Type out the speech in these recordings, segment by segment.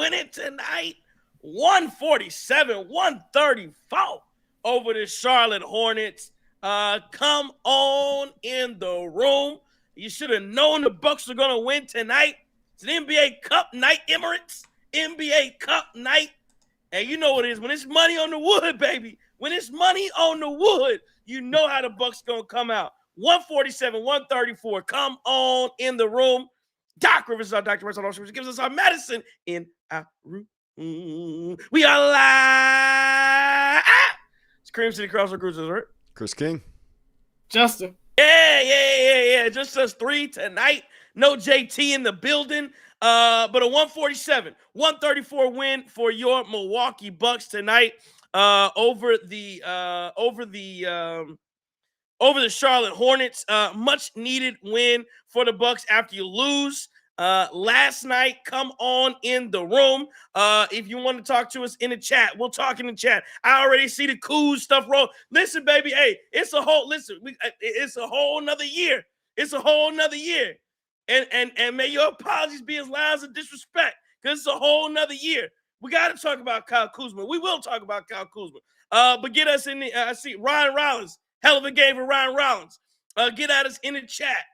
win it tonight. 147-134 over the Charlotte Hornets. Come on in the room. You should have known the Bucks were going to win tonight. It's an NBA Cup night, Emirates. NBA Cup night. And you know what it is. When it's money on the wood, baby. When it's money on the wood, you know how the Bucks going to come out. 147-134. Come on in the room. Doc Rivers is our Dr. Rivers gives us our medicine in our room. We are live. It's Cream City Crossroad Cruisers, right? Chris King. Justin. Yeah. Just us three tonight. No JT in the building. But a 147-134 win for your Milwaukee Bucks tonight over the Charlotte Hornets. Much needed win for the Bucks after you lose last night. Come on in the room. If you want to talk to us in the chat, we'll talk in the chat. I already see the cool stuff roll. Listen, baby, hey, it's a whole nother year. It's a whole nother year. And may your apologies be as loud as a disrespect, because it's a whole nother year. We got to talk about Kyle Kuzma. We will talk about Kyle Kuzma. But get us in the I see Ryan Rollins. Hell of a game for Ryan Rollins. Get at us in the chat.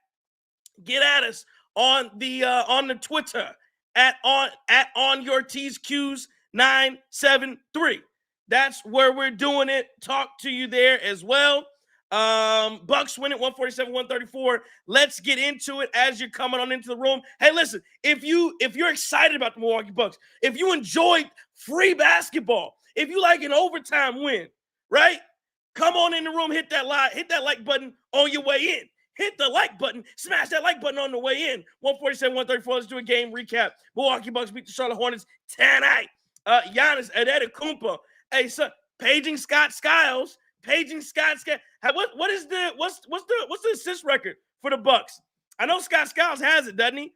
Get at us on the Twitter at on your T's Q's 973. That's where we're doing it. Talk to you there as well. Bucks win it 147-134. Let's get into it as you're coming on into the room. Hey, listen, if you're excited about the Milwaukee Bucks, if you enjoyed free basketball, if you like an overtime win, right? Come on in the room, hit that like button on your way in. Hit the like button, smash that like button on the way in. 147-134. Let's do a game recap. Milwaukee Bucks beat the Charlotte Hornets tonight. Giannis Antetokounmpo. Hey, son, paging Scott Skiles. What's the assist record for the Bucks? I know Scott Skiles has it, doesn't he?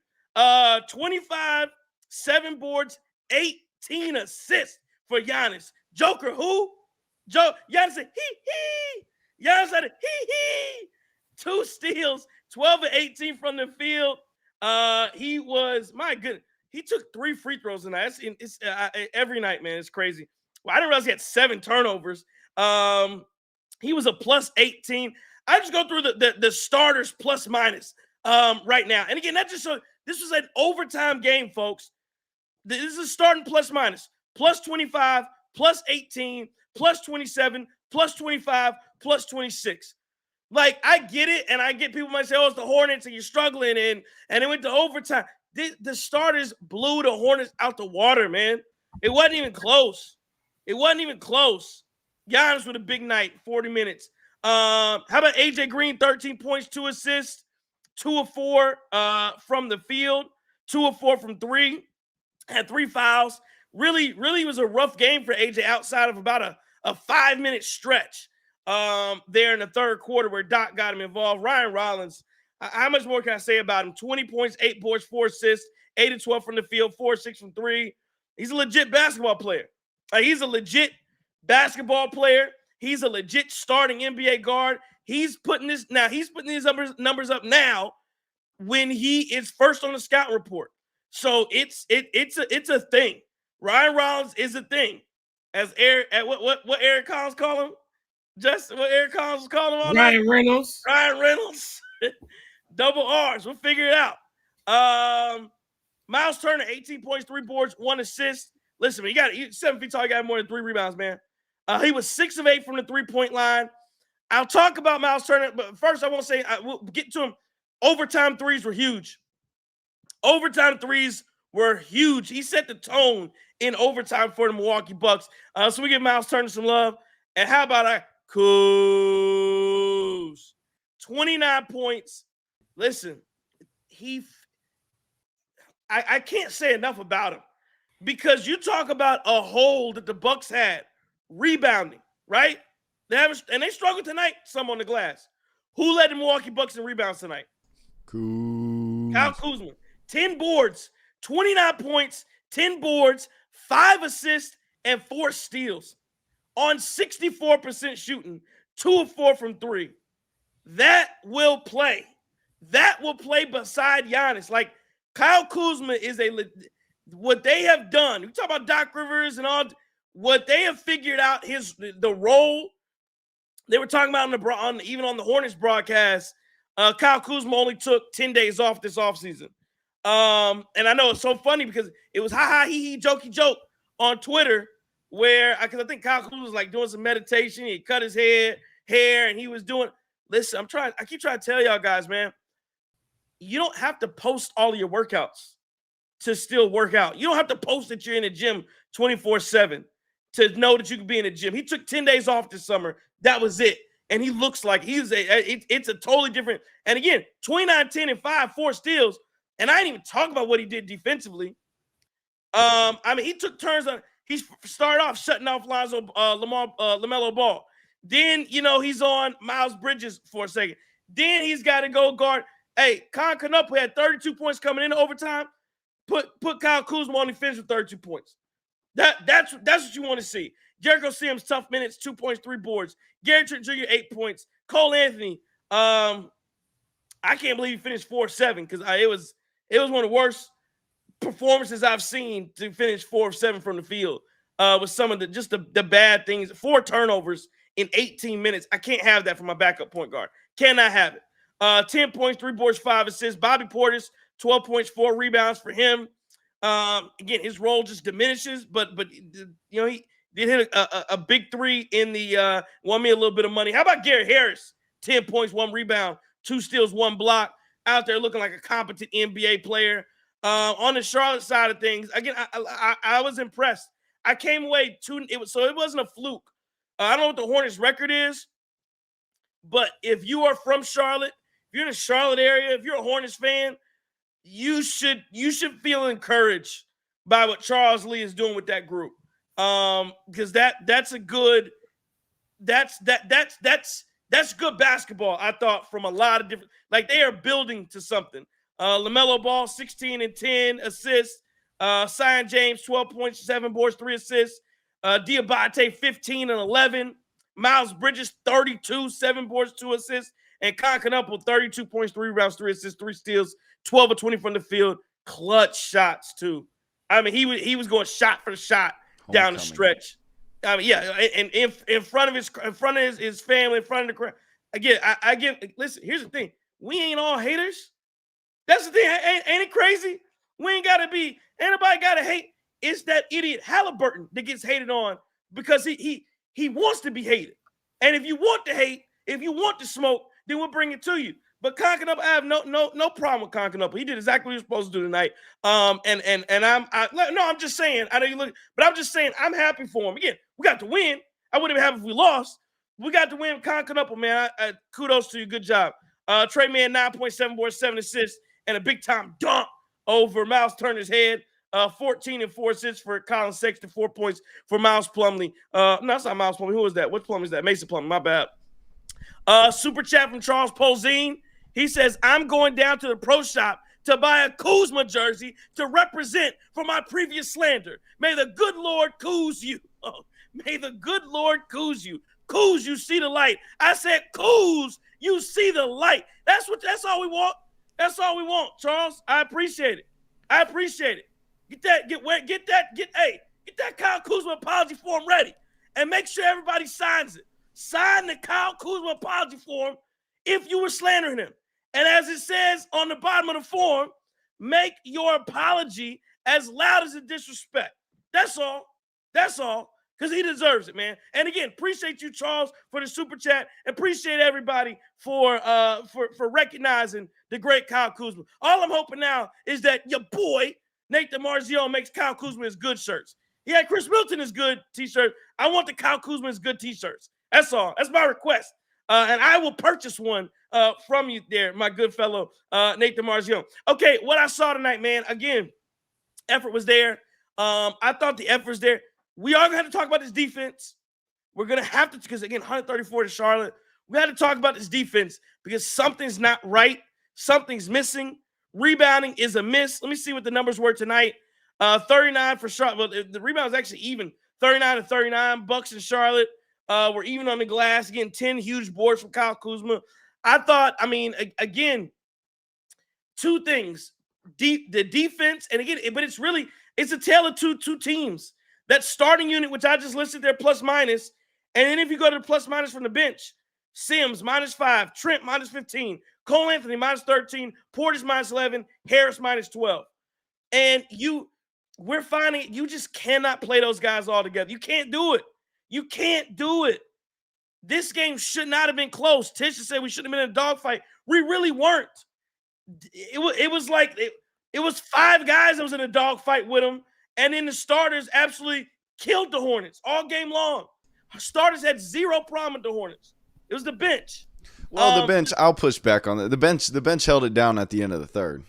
25, 7 boards, 18 assists for Giannis. Joker who? Giannis said hee. Giannis said hee. 2 steals, 12 of 18 from the field. He was, my goodness, he took 3 free throws tonight. It's every night, man. It's crazy. Well, I didn't realize he had 7 turnovers. He was a plus 18. I just go through the starters plus minus right now. And again, this was an overtime game, folks. This is starting plus minus. Plus 25, plus 18, plus 27, plus 25, plus 26. Like, I get it, and I get people might say, oh, it's the Hornets, and you're struggling, and it went to overtime. The starters blew the Hornets out the water, man. It wasn't even close. Giannis with a big night, 40 minutes. How about AJ Green, 13 points, 2 assists, 2 of 4 from the field, 2 of 4 from 3, had 3 fouls. Really was a rough game for AJ outside of about a 5-minute stretch there in the third quarter where Doc got him involved. Ryan Rollins, how much more can I say about him? 20 points, 8 boards, 4 assists, 8 of 12 from the field, 4 of 6 from 3. He's a legit basketball player. He's a legit basketball player. He's a legit starting NBA guard. He's putting these numbers up now when he is first on the scout report. So it's a thing. Ryan Rollins is a thing. As Eric, what Eric Collins call him? Just what Eric Collins was calling him all night? Ryan Reynolds. Double R's. We'll figure it out. Miles Turner, 18 points, 3 boards, 1 assist. Listen, man, he's 7 feet tall. He got more than 3 rebounds, man. He was 6 of 8 from the 3-point line. I'll talk about Miles Turner, but first I won't say we'll get to him. Overtime threes were huge. He set the tone in overtime for the Milwaukee Bucks. So we give Miles Turner some love. And how about Kuz? 29 points. Listen, I can't say enough about him. Because you talk about a hole that the Bucks had rebounding, right? They struggled tonight, some on the glass. Who led the Milwaukee Bucks in rebounds tonight? Kyle Kuzma. 10 boards, 29 points, 10 boards, 5 assists, and 4 steals. On 64% shooting, 2 of 4 from 3. That will play. That will play beside Giannis. Like, Kyle Kuzma is what they have done, we talk about Doc Rivers and all, what they have figured out the role. They were talking about even on the Hornets broadcast, Kyle Kuzma only took 10 days off this offseason. And I know it's so funny because it was ha he jokey joke on Twitter because I think Kyle Kuzma was like doing some meditation. He cut his hair and he was doing. Listen, I keep trying to tell y'all guys, man, you don't have to post all of your workouts to still work out. You don't have to post that you're in the gym 24/7 to know that you can be in the gym. He took 10 days off this summer. That was it. And he looks like it's a totally different. And again, 29, 10, and 5, 4 steals. And I ain't even talk about what he did defensively. I mean, he took turns on. He started off shutting off LaMelo Ball. Then, he's on Miles Bridges for a second. Then he's got to go guard. Hey, Con Canupa had 32 points coming in overtime. Put Kyle Kuzma on the finish with 32 points. That's what you want to see. Jericho Sims, tough minutes, 2 points, 3 boards. Gary Trent Jr., 8 points. Cole Anthony, I can't believe he finished 4-7 because it was one of the worst performances I've seen to finish 4 of 7 from the field. With some of the bad things. 4 turnovers in 18 minutes. I can't have that for my backup point guard. Cannot have it. 10 points, 3 boards, 5 assists. Bobby Portis, 12 points, 4 rebounds for him. Again, his role just diminishes, but he did hit a big 3 in the won me a little bit of money. How about Garrett Harris? 10 points, 1 rebound, 2 steals, 1 block. Out there looking like a competent NBA player. On the Charlotte side of things, again, I was impressed. I came away it wasn't a fluke. I don't know what the Hornets record is, but if you are from Charlotte, if you're in the Charlotte area, if you're a Hornets fan, you should feel encouraged by what Charles Lee is doing with that group. Because that's good basketball, I thought, from a lot of different, like they are building to something. LaMelo Ball, 16 and 10 assists. Zion James, 12 points, 7 boards, 3 assists. Diabate, 15 and 11. Miles Bridges, 32, 7 boards, 2 assists. And Con Canupa, 32 points, 3 rebounds, 3 assists, 3 steals, 12 of 20 from the field. Clutch shots, too. I mean, he was going shot for shot down the stretch. I mean, yeah, and in front of his family, in front of the crowd. Again, listen, here's the thing. We ain't all haters. That's the thing. Ain't it crazy? We ain't nobody got to hate. It's that idiot Halliburton that gets hated on because he wants to be hated. And if you want to hate, if you want to smoke, then we'll bring it to you. But Con Canupa, I have no problem with Con Canupa. He did exactly what he was supposed to do tonight. I'm just saying. I know you look, but I'm just saying I'm happy for him. Again, we got to win. I wouldn't have been happy if we lost. We got to win. Con Canupa, man. Kudos to you. Good job. Trey Mann, 9.7 boards, 7 assists, and a big time dunk over Miles Turner's head. 14 and 4 assists for Colin Sexton, 4 points for Miles Plumlee. No, that's not Miles Plumlee. Who was that? What Plumlee is that? Mason Plumlee. My bad. Super chat from Charles Posine. He says, I'm going down to the pro shop to buy a Kuzma jersey to represent for my previous slander. May the good Lord Kuz you. Oh, may the good Lord Kuz you. Kuz, you see the light. I said, Kuz, you see the light. That's all we want. That's all we want, Charles. I appreciate it. Get that Kyle Kuzma apology form ready and make sure everybody signs it. Sign the Kyle Kuzma apology form if you were slandering him. And as it says on the bottom of the form, make your apology as loud as a disrespect. That's all. Because he deserves it, man. And again, appreciate you, Charles, for the super chat. Appreciate everybody for recognizing the great Kyle Kuzma. All I'm hoping now is that your boy, Nathan Marzio, makes Kyle Kuzma his good shirts. He had Chris Milton his good t-shirt. I want the Kyle Kuzma his good t-shirts. That's all. That's my request. And I will purchase one from you there, my good fellow Nathan Marzio. Okay, what I saw tonight, man, again, effort was there. I thought the effort was there. We are going to have to talk about this defense. We're going to have to, because, again, 134 to Charlotte. We had to talk about this defense because something's not right. Something's missing. Rebounding is a miss. Let me see what the numbers were tonight. 39 for Charlotte. Well, the rebound was actually even. 39 to 39. Bucks and Charlotte were even on the glass. Again, 10 huge boards from Kyle Kuzma. I thought, again, two things. The defense, and again, but it's really, It's a tale of two teams. That starting unit, which I just listed there, plus minus, and then if you go to the plus minus from the bench, Sims -5, Trent -15, Cole Anthony -13, Portis -11, Harris -12. And we're finding you just cannot play those guys all together. You can't do it. You can't do it. This game should not have been close. Tisha said we should have been in a dogfight. We really weren't. It was like it was 5 guys that was in a dogfight with them, and then the starters absolutely killed the Hornets all game long. Our starters had zero problem with the Hornets. It was the bench. Well, the bench, I'll push back on that. The bench held it down at the end of the third.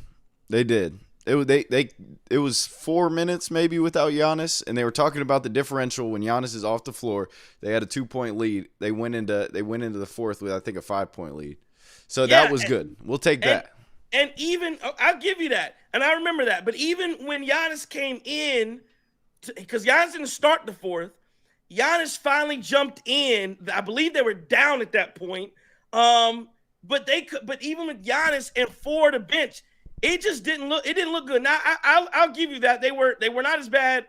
They did. It was 4 minutes maybe without Giannis, and they were talking about the differential when Giannis is off the floor. They had a 2-point lead. They went into the fourth with, I think, a 5-point lead. So that was good. We'll take that. And even I'll give you that, and I remember that. But even when Giannis came in, because Giannis didn't start the fourth, Giannis finally jumped in. I believe they were down at that point. But even with Giannis and 4 the bench, it just didn't look good. Now I'll give you that they were not as bad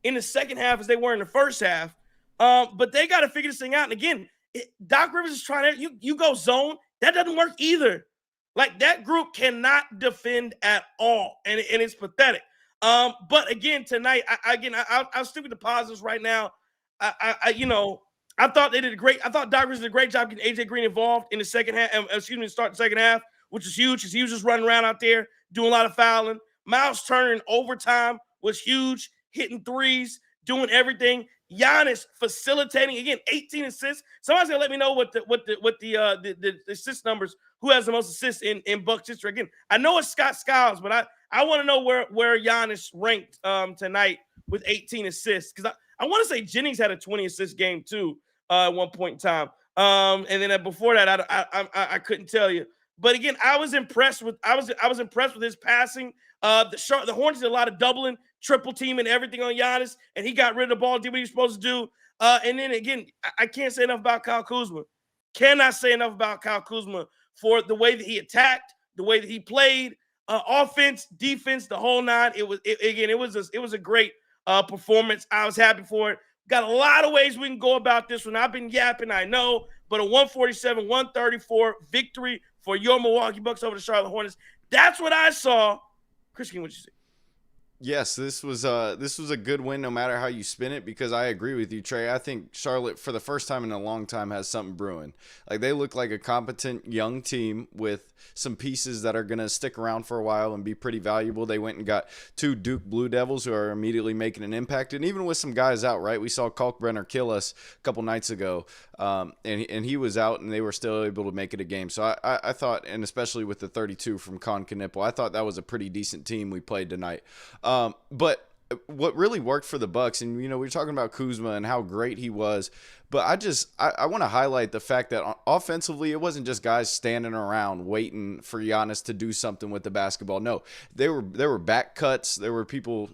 in the second half as they were in the first half. But they got to figure this thing out. And again, Doc Rivers is trying to you go zone. That doesn't work either. Like, that group cannot defend at all, and it's pathetic. But again, tonight, I'll stick with the positives right now. I thought they did a great. I thought Doc Rivers did a great job getting AJ Green involved in the second half. Start the second half, which is huge because he was just running around out there doing a lot of fouling. Miles Turner in overtime was huge, hitting threes, doing everything. Giannis facilitating, again, 18 assists. Somebody's gonna let me know what the assist numbers. Who has the most assists in Bucks history? Again, I know it's Scott Skiles, but I want to know where Giannis ranked tonight with 18 assists, because I want to say Jennings had a 20 assist game too at one point in time. And then before that, I couldn't tell you. But again, I was impressed with his passing. The Hornets did a lot of doubling, triple teaming, everything on Giannis, and he got rid of the ball, did what he was supposed to do. And then again, I can't say enough about Kyle Kuzma. Cannot say enough about Kyle Kuzma for the way that he attacked, the way that he played, offense, defense, the whole nine. It was a great performance. I was happy for it. Got a lot of ways we can go about this one. I've been yapping, I know, but a 147-134 victory for your Milwaukee Bucks over the Charlotte Hornets. That's what I saw. Christian, what you see? Yes, this was a good win no matter how you spin it, because I agree with you, Trey. I think Charlotte, for the first time in a long time, has something brewing. Like, they look like a competent young team with some pieces that are going to stick around for a while and be pretty valuable. They went and got 2 Duke Blue Devils who are immediately making an impact. And even with some guys out, right? We saw Kalkbrenner kill us a couple nights ago, and he was out, and they were still able to make it a game. So I thought, and especially with the 32 from Con Knipple, I thought that was a pretty decent team we played tonight. But what really worked for the Bucks, and we were talking about Kuzma and how great he was, but I want to highlight the fact that offensively, it wasn't just guys standing around waiting for Giannis to do something with the basketball. No, there were back cuts, there were people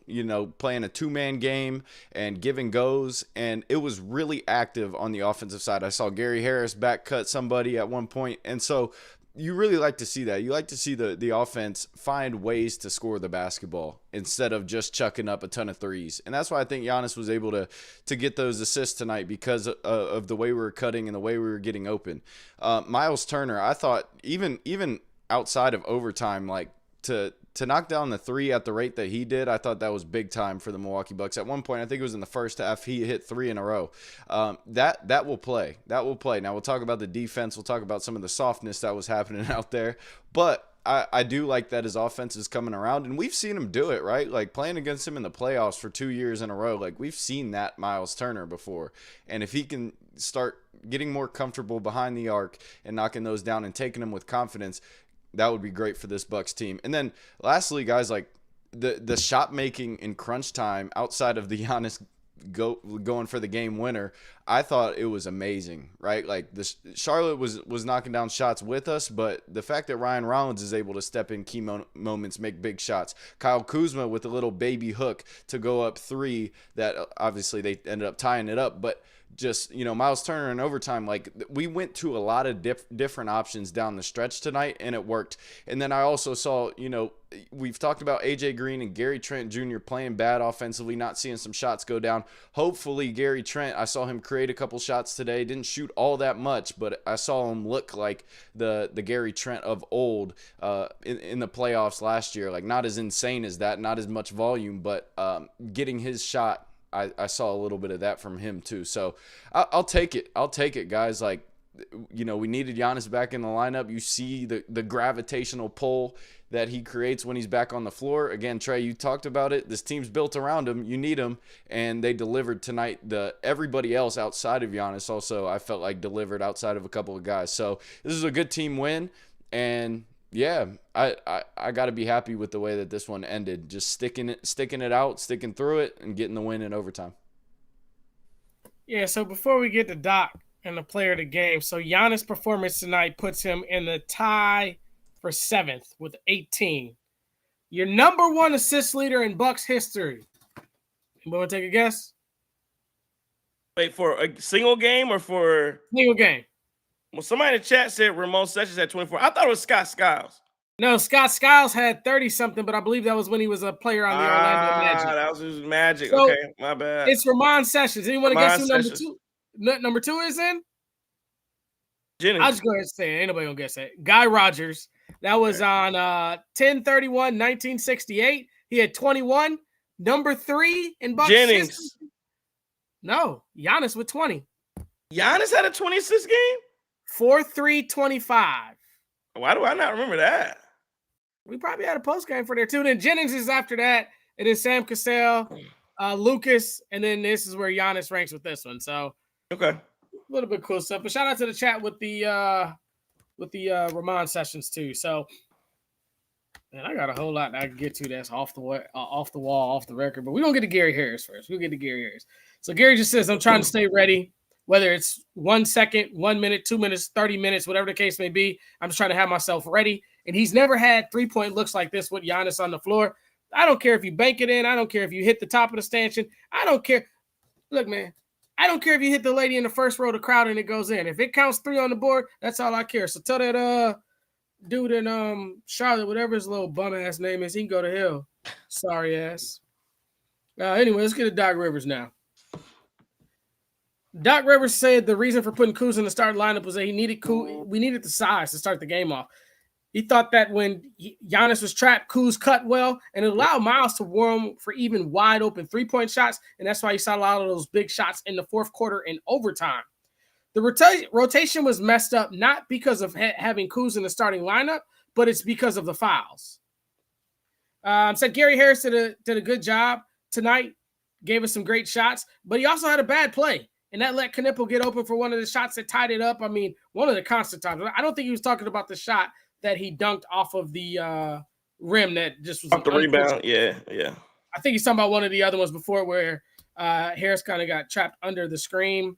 playing a 2-man game and giving goes, and it was really active on the offensive side. I saw Gary Harris back cut somebody at one point, and so you really like to see that. You like to see the offense find ways to score the basketball instead of just chucking up a ton of threes. And that's why I think Giannis was able to get those assists tonight, because of the way we were cutting and the way we were getting open. Miles Turner, I thought even outside of overtime, like to knock down the 3 at the rate that he did, I thought that was big time for the Milwaukee Bucks. At one point, I think it was in the first half, he hit 3 in a row. That will play. That will play. Now, we'll talk about the defense. We'll talk about some of the softness that was happening out there. But I do like that his offense is coming around, and we've seen him do it, right? Like, playing against him in the playoffs for 2 years in a row, like, we've seen that Miles Turner before. And if he can start getting more comfortable behind the arc and knocking those down and taking them with confidence, that would be great for this Bucks team. And then lastly, guys, like the shot making in crunch time outside of the Giannis going for the game winner, I thought it was amazing, right? Like, Charlotte was knocking down shots with us, but the fact that Ryan Rollins is able to step in key moments, make big shots. Kyle Kuzma with a little baby hook to go up 3 that obviously they ended up tying it up, but just, Miles Turner in overtime, like we went to a lot of different options down the stretch tonight, and it worked. And then I also saw, we've talked about AJ Green and Gary Trent Jr. playing bad offensively, not seeing some shots go down. Hopefully Gary Trent, I saw him create a couple shots today, didn't shoot all that much, but I saw him look like the Gary Trent of old in the playoffs last year. Like, not as insane as that, not as much volume, but getting his shot, I saw a little bit of that from him too. So I'll take it. I'll take it, guys. Like, we needed Giannis back in the lineup. You see the gravitational pull that he creates when he's back on the floor. Again, Trey, you talked about it. This team's built around him. You need him, and they delivered tonight. Everybody else outside of Giannis also, I felt like, delivered outside of a couple of guys. So this is a good team win, and yeah, I got to be happy with the way that this one ended. Just sticking it out, sticking through it, and getting the win in overtime. Yeah, so before we get to Doc and the player of the game, so Giannis' performance tonight puts him in the tie for 7th with 18. Your number 1 assist leader in Bucks history. Anybody want to take a guess? Wait, for a single game or for single game? Well, somebody in the chat said Ramon Sessions had 24. I thought it was Scott Skiles. No, Scott Skiles had 30-something, but I believe that was when he was a player on the Orlando Magic. That was his Magic. So, okay, my bad. It's Ramon Sessions. Anyone guess who number 2? Number 2 is in? Jennings. I'll just go ahead and say it. Ain't nobody gonna guess it. Guy Rogers. That was on 10/31/1968. He had 21. Number 3 in Bucks Jennings. history. No, Giannis with 20. Giannis had a 26 game? 4-3-25. Why do I not remember that? We probably had a post game for there too. Then Jennings is after that. It is Sam Cassell, Lucas, and then this is where Giannis ranks with this one. So okay, a little bit cool stuff. But shout out to the chat with the Ramon Sessions too. So man, I got a whole lot I can get to that's off the wall, off the record. But we're gonna get to Gary Harris first. We'll get to Gary Harris. So Gary just says, I'm trying to stay ready. Whether it's 1 second, 1 minute, 2 minutes, 30 minutes, whatever the case may be, I'm just trying to have myself ready. And he's never had 3-point looks like this with Giannis on the floor. I don't care if you bank it in. I don't care if you hit the top of the stanchion. I don't care. Look, man, I don't care if you hit the lady in the first row of the crowd and it goes in. If it counts 3 on the board, that's all I care. So tell that dude in Charlotte, whatever his little bum-ass name is, he can go to hell. Sorry ass. Anyway, let's get to Doc Rivers now. Doc Rivers said the reason for putting Kuz in the starting lineup was that we needed the size to start the game off. He thought that when Giannis was trapped, Kuz cut well, and it allowed Miles to warm for even wide open 3-point shots, and that's why you saw a lot of those big shots in the fourth quarter and overtime. The rotation was messed up not because of having Kuz in the starting lineup, but it's because of the fouls. Said Gary Harris did a good job tonight, gave us some great shots, but he also had a bad play. And that let Knipple get open for one of the shots that tied it up. I mean, one of the constant times. I don't think he was talking about the shot that he dunked off of the rim that just was off the rebound. Yeah. I think he's talking about one of the other ones before where Harris kind of got trapped under the screen.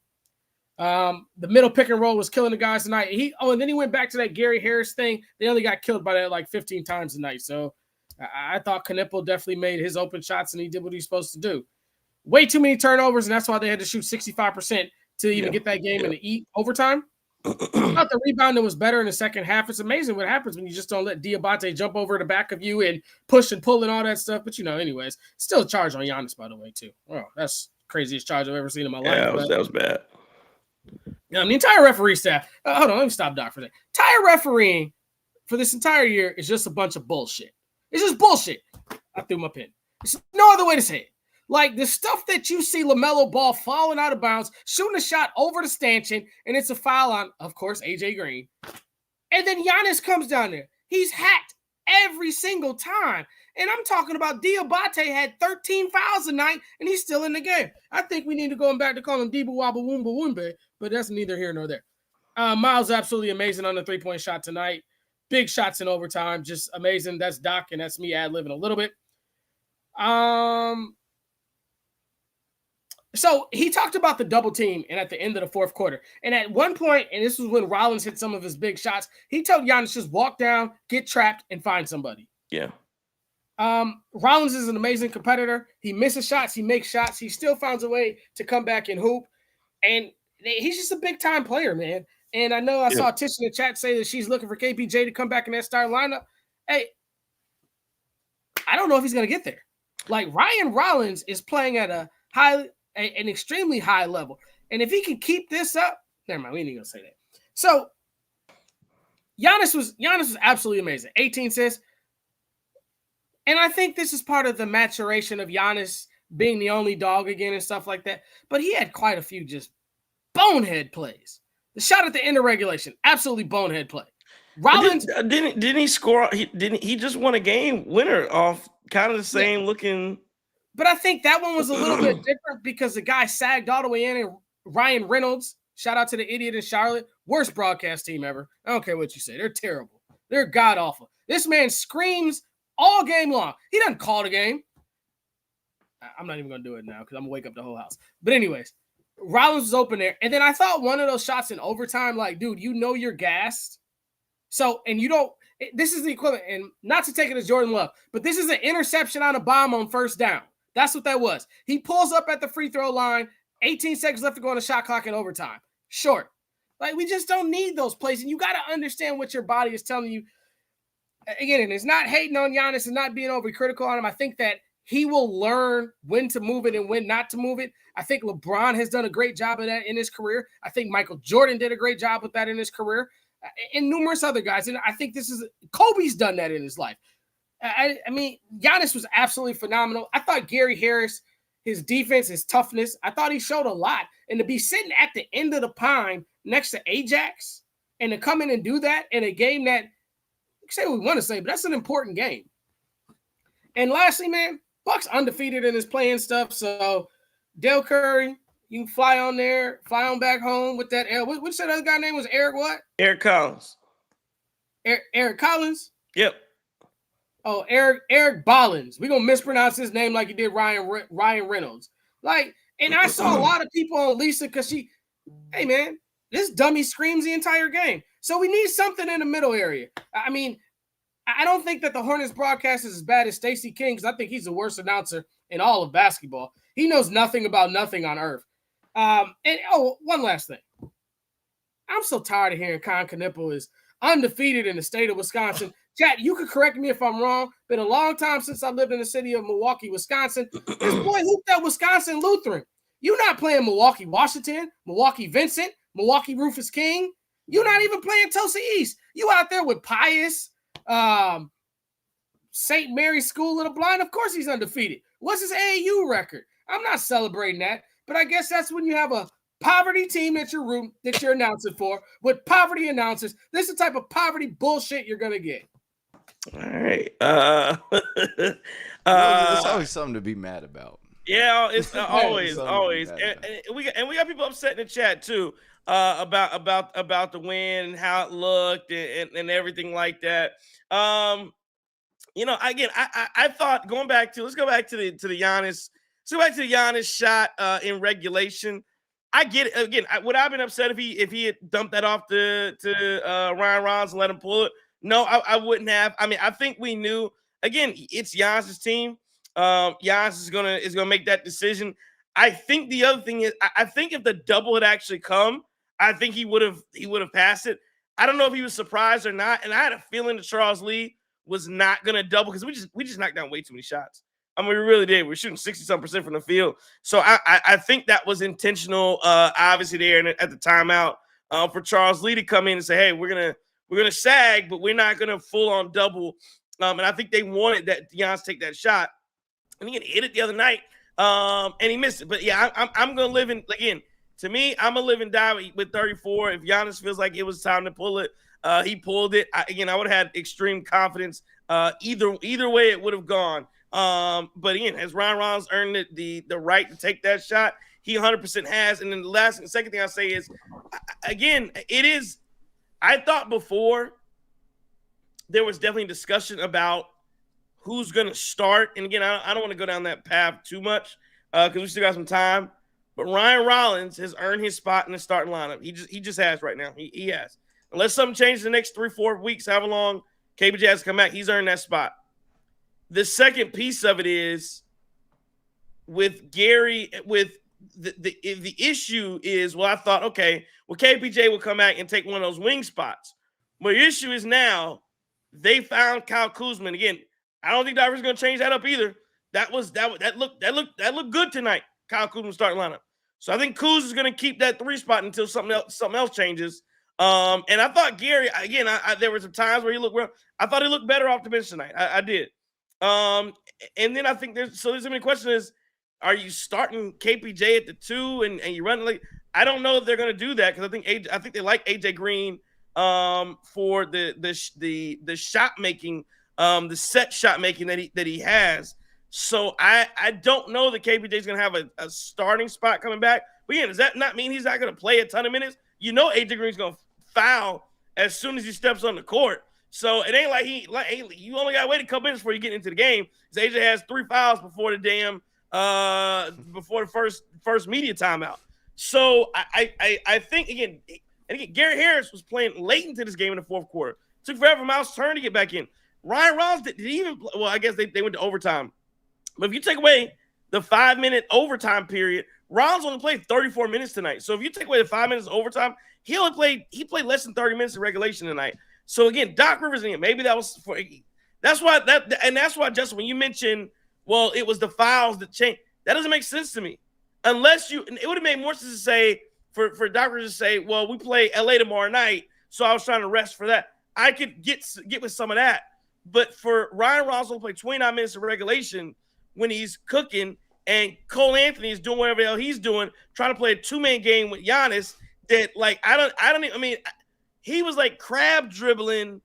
The middle pick and roll was killing the guys tonight. And then he went back to that Gary Harris thing. They only got killed by that like 15 times tonight. So I thought Knipple definitely made his open shots and he did what he's supposed to do. Way too many turnovers, and that's why they had to shoot 65% to even get that game in the eat overtime. I thought the rebounding was better in the second half. It's amazing what happens when you just don't let Diabate jump over the back of you and push and pull and all that stuff. But, anyways, still a charge on Giannis, by the way, too. Oh, that's the craziest charge I've ever seen in my life. Yeah, that was bad. The entire referee staff. Hold on, let me stop Doc for that. Entire refereeing for this entire year is just a bunch of bullshit. It's just bullshit. I threw my pen. There's no other way to say it. Like the stuff that you see LaMelo Ball falling out of bounds, shooting a shot over the stanchion, and it's a foul on, of course, AJ Green. And then Giannis comes down there. He's hacked every single time. And I'm talking about Diabate had 13 fouls tonight, and he's still in the game. I think we need to go back to call him Dibu Wabba Woomba Woomba, but that's neither here nor there. Miles absolutely amazing on the 3-point shot tonight. Big shots in overtime, just amazing. That's Doc, and that's me ad-libbing a little bit. So he talked about the double team and at the end of the fourth quarter. And at one point, and this was when Rollins hit some of his big shots, he told Giannis just walk down, get trapped, and find somebody. Yeah. Rollins is an amazing competitor. He misses shots. He makes shots. He still finds a way to come back and hoop. And he's just a big time player, man. And I know I saw Tish in the chat say that she's looking for KPJ to come back in that starting lineup. Hey, I don't know if he's going to get there. Like Ryan Rollins is playing at an extremely high level. And if he can keep this up, never mind, we ain't even going to say that. So Giannis was absolutely amazing. 18 assists. And I think this is part of the maturation of Giannis being the only dog again and stuff like that. But he had quite a few just bonehead plays. The shot at the end of regulation, absolutely bonehead play. Rollins didn't he score? He just won a game winner off kind of the same looking. But I think that one was a little bit different because the guy sagged all the way in, and Ryan Reynolds, shout out to the idiot in Charlotte, worst broadcast team ever. I don't care what you say. They're terrible. They're god awful. This man screams all game long. He doesn't call the game. I'm not even going to do it now because I'm going to wake up the whole house. But anyways, Rollins was open there. And then I thought one of those shots in overtime, like, dude, you know you're gassed. So, and you don't, this is the equivalent, and not to take it as Jordan Love, but this is an interception on a bomb on first down. That's what that was. He pulls up at the free throw line, 18 seconds left to go on the shot clock in overtime. Short. Like, we just don't need those plays. And you got to understand what your body is telling you. Again, and it's not hating on Giannis and not being overcritical on him. I think that he will learn when to move it and when not to move it. I think LeBron has done a great job of that in his career. I think Michael Jordan did a great job with that in his career, and numerous other guys. And I think Kobe's done that in his life. I mean, Giannis was absolutely phenomenal. I thought Gary Harris, his defense, his toughness, I thought he showed a lot. And to be sitting at the end of the pine next to Ajax and to come in and do that in a game that, say what we want to say, but that's an important game. And lastly, man, Bucks undefeated in his playing stuff. So Dale Curry, you can fly on there, fly on back home with that. What said the other guy name was Eric what? Eric Collins. Eric Collins? Yep. Oh, Eric Bollins. We're going to mispronounce his name like you did Ryan Reynolds. Like, and I saw a lot of people on Lisa because hey, man, this dummy screams the entire game. So we need something in the middle area. I mean, I don't think that the Hornets broadcast is as bad as Stacey King because I think he's the worst announcer in all of basketball. He knows nothing about nothing on earth. One last thing. I'm so tired of hearing Con Knipple is undefeated in the state of Wisconsin. Chat, you could correct me if I'm wrong. Been a long time since I lived in the city of Milwaukee, Wisconsin. This boy hooped at Wisconsin Lutheran. You're not playing Milwaukee, Washington, Milwaukee Vincent, Milwaukee Rufus King. You're not even playing Tulsa East. You out there with Pius, St. Mary's School of the Blind. Of course he's undefeated. What's his AAU record? I'm not celebrating that, but I guess that's when you have a poverty team that you're announcing for with poverty announcers. This is the type of poverty bullshit you're gonna get. All right. There's always something to be mad about. Yeah, it's always. And we got people upset in the chat too about the win and how it looked and everything like that. Again, I thought let's go back to the Giannis. Let's go back to the Giannis shot in regulation. I get it. Again, would I have been upset if he had dumped that off to Ryan Rollins and let him pull it? No, I wouldn't have. I mean, I think we knew. Again, it's Giannis' team. Giannis is gonna make that decision. I think the other thing is, I think if the double had actually come, I think he would have passed it. I don't know if he was surprised or not, and I had a feeling that Charles Lee was not gonna double because we just knocked down way too many shots. I mean, we really did. We're shooting 60-some% from the field. So I think that was intentional, obviously, there at the timeout for Charles Lee to come in and say, hey, we're gonna sag, but we're not gonna full on double. And I think they wanted that Giannis take that shot. And he hit it the other night, and he missed it. But yeah, I'm gonna live in, again, to me, I'm gonna live and die with 34. If Giannis feels like it was time to pull it, he pulled it. I would have had extreme confidence. Either way it would have gone. But again, has Ryan Rollins earned the right to take that shot? He 100% has. And then the second thing I say is, again, it is. I thought before there was definitely discussion about who's going to start. And again, I don't want to go down that path too much because we still got some time. But Ryan Rollins has earned his spot in the starting lineup. He just has right now. He has. Unless something changes the next 3-4 weeks, however long KBJ has to come back, he's earned that spot. The second piece of it is with Gary, with the issue is, well, I thought, okay, well, KPJ will come back and take one of those wing spots. My issue is now they found Kyle Kuzma. Again, I don't think Diver's going to change that up either. That looked good tonight. Kyle Kuzma starting lineup. So I think Kuz is going to keep that 3 spot until something else changes. And I thought Gary, again, there were some times where he looked well. I thought he looked better off the bench tonight. I did. And then I think there's a many questions. Are you starting KPJ at the 2 and you run like? I don't know if they're going to do that because I think they like AJ Green for the shot making, the set shot making that he has. So I don't know that KPJ is going to have a starting spot coming back. But again, does that not mean he's not going to play a ton of minutes? You know, AJ Green's going to foul as soon as he steps on the court. So it ain't like you only got to wait a couple minutes before you get into the game. Because AJ has 3 fouls before the damn before the first media timeout. So I think again, Garrett Harris was playing late into this game in the fourth quarter. Took forever for Miles Turner to get back in. Ryan Rollins did he even? Well, I guess they went to overtime. But if you take away the 5-minute overtime period, Rollins only played 34 minutes tonight. So if you take away the 5 minutes of overtime, he played less than 30 minutes in regulation tonight. So again, Doc Rivers, maybe that was for that's why Justin, when you mentioned, well, it was the fouls that changed, that doesn't make sense to me. Unless it would have made more sense to say for Doc Rivers to say, well, we play LA tomorrow night, so I was trying to rest for that. I could get with some of that. But for Ryan Rollins to play 29 minutes of regulation when he's cooking, and Cole Anthony is doing whatever the hell he's doing, trying to play a 2-man game with Giannis, that like he was like crab dribbling.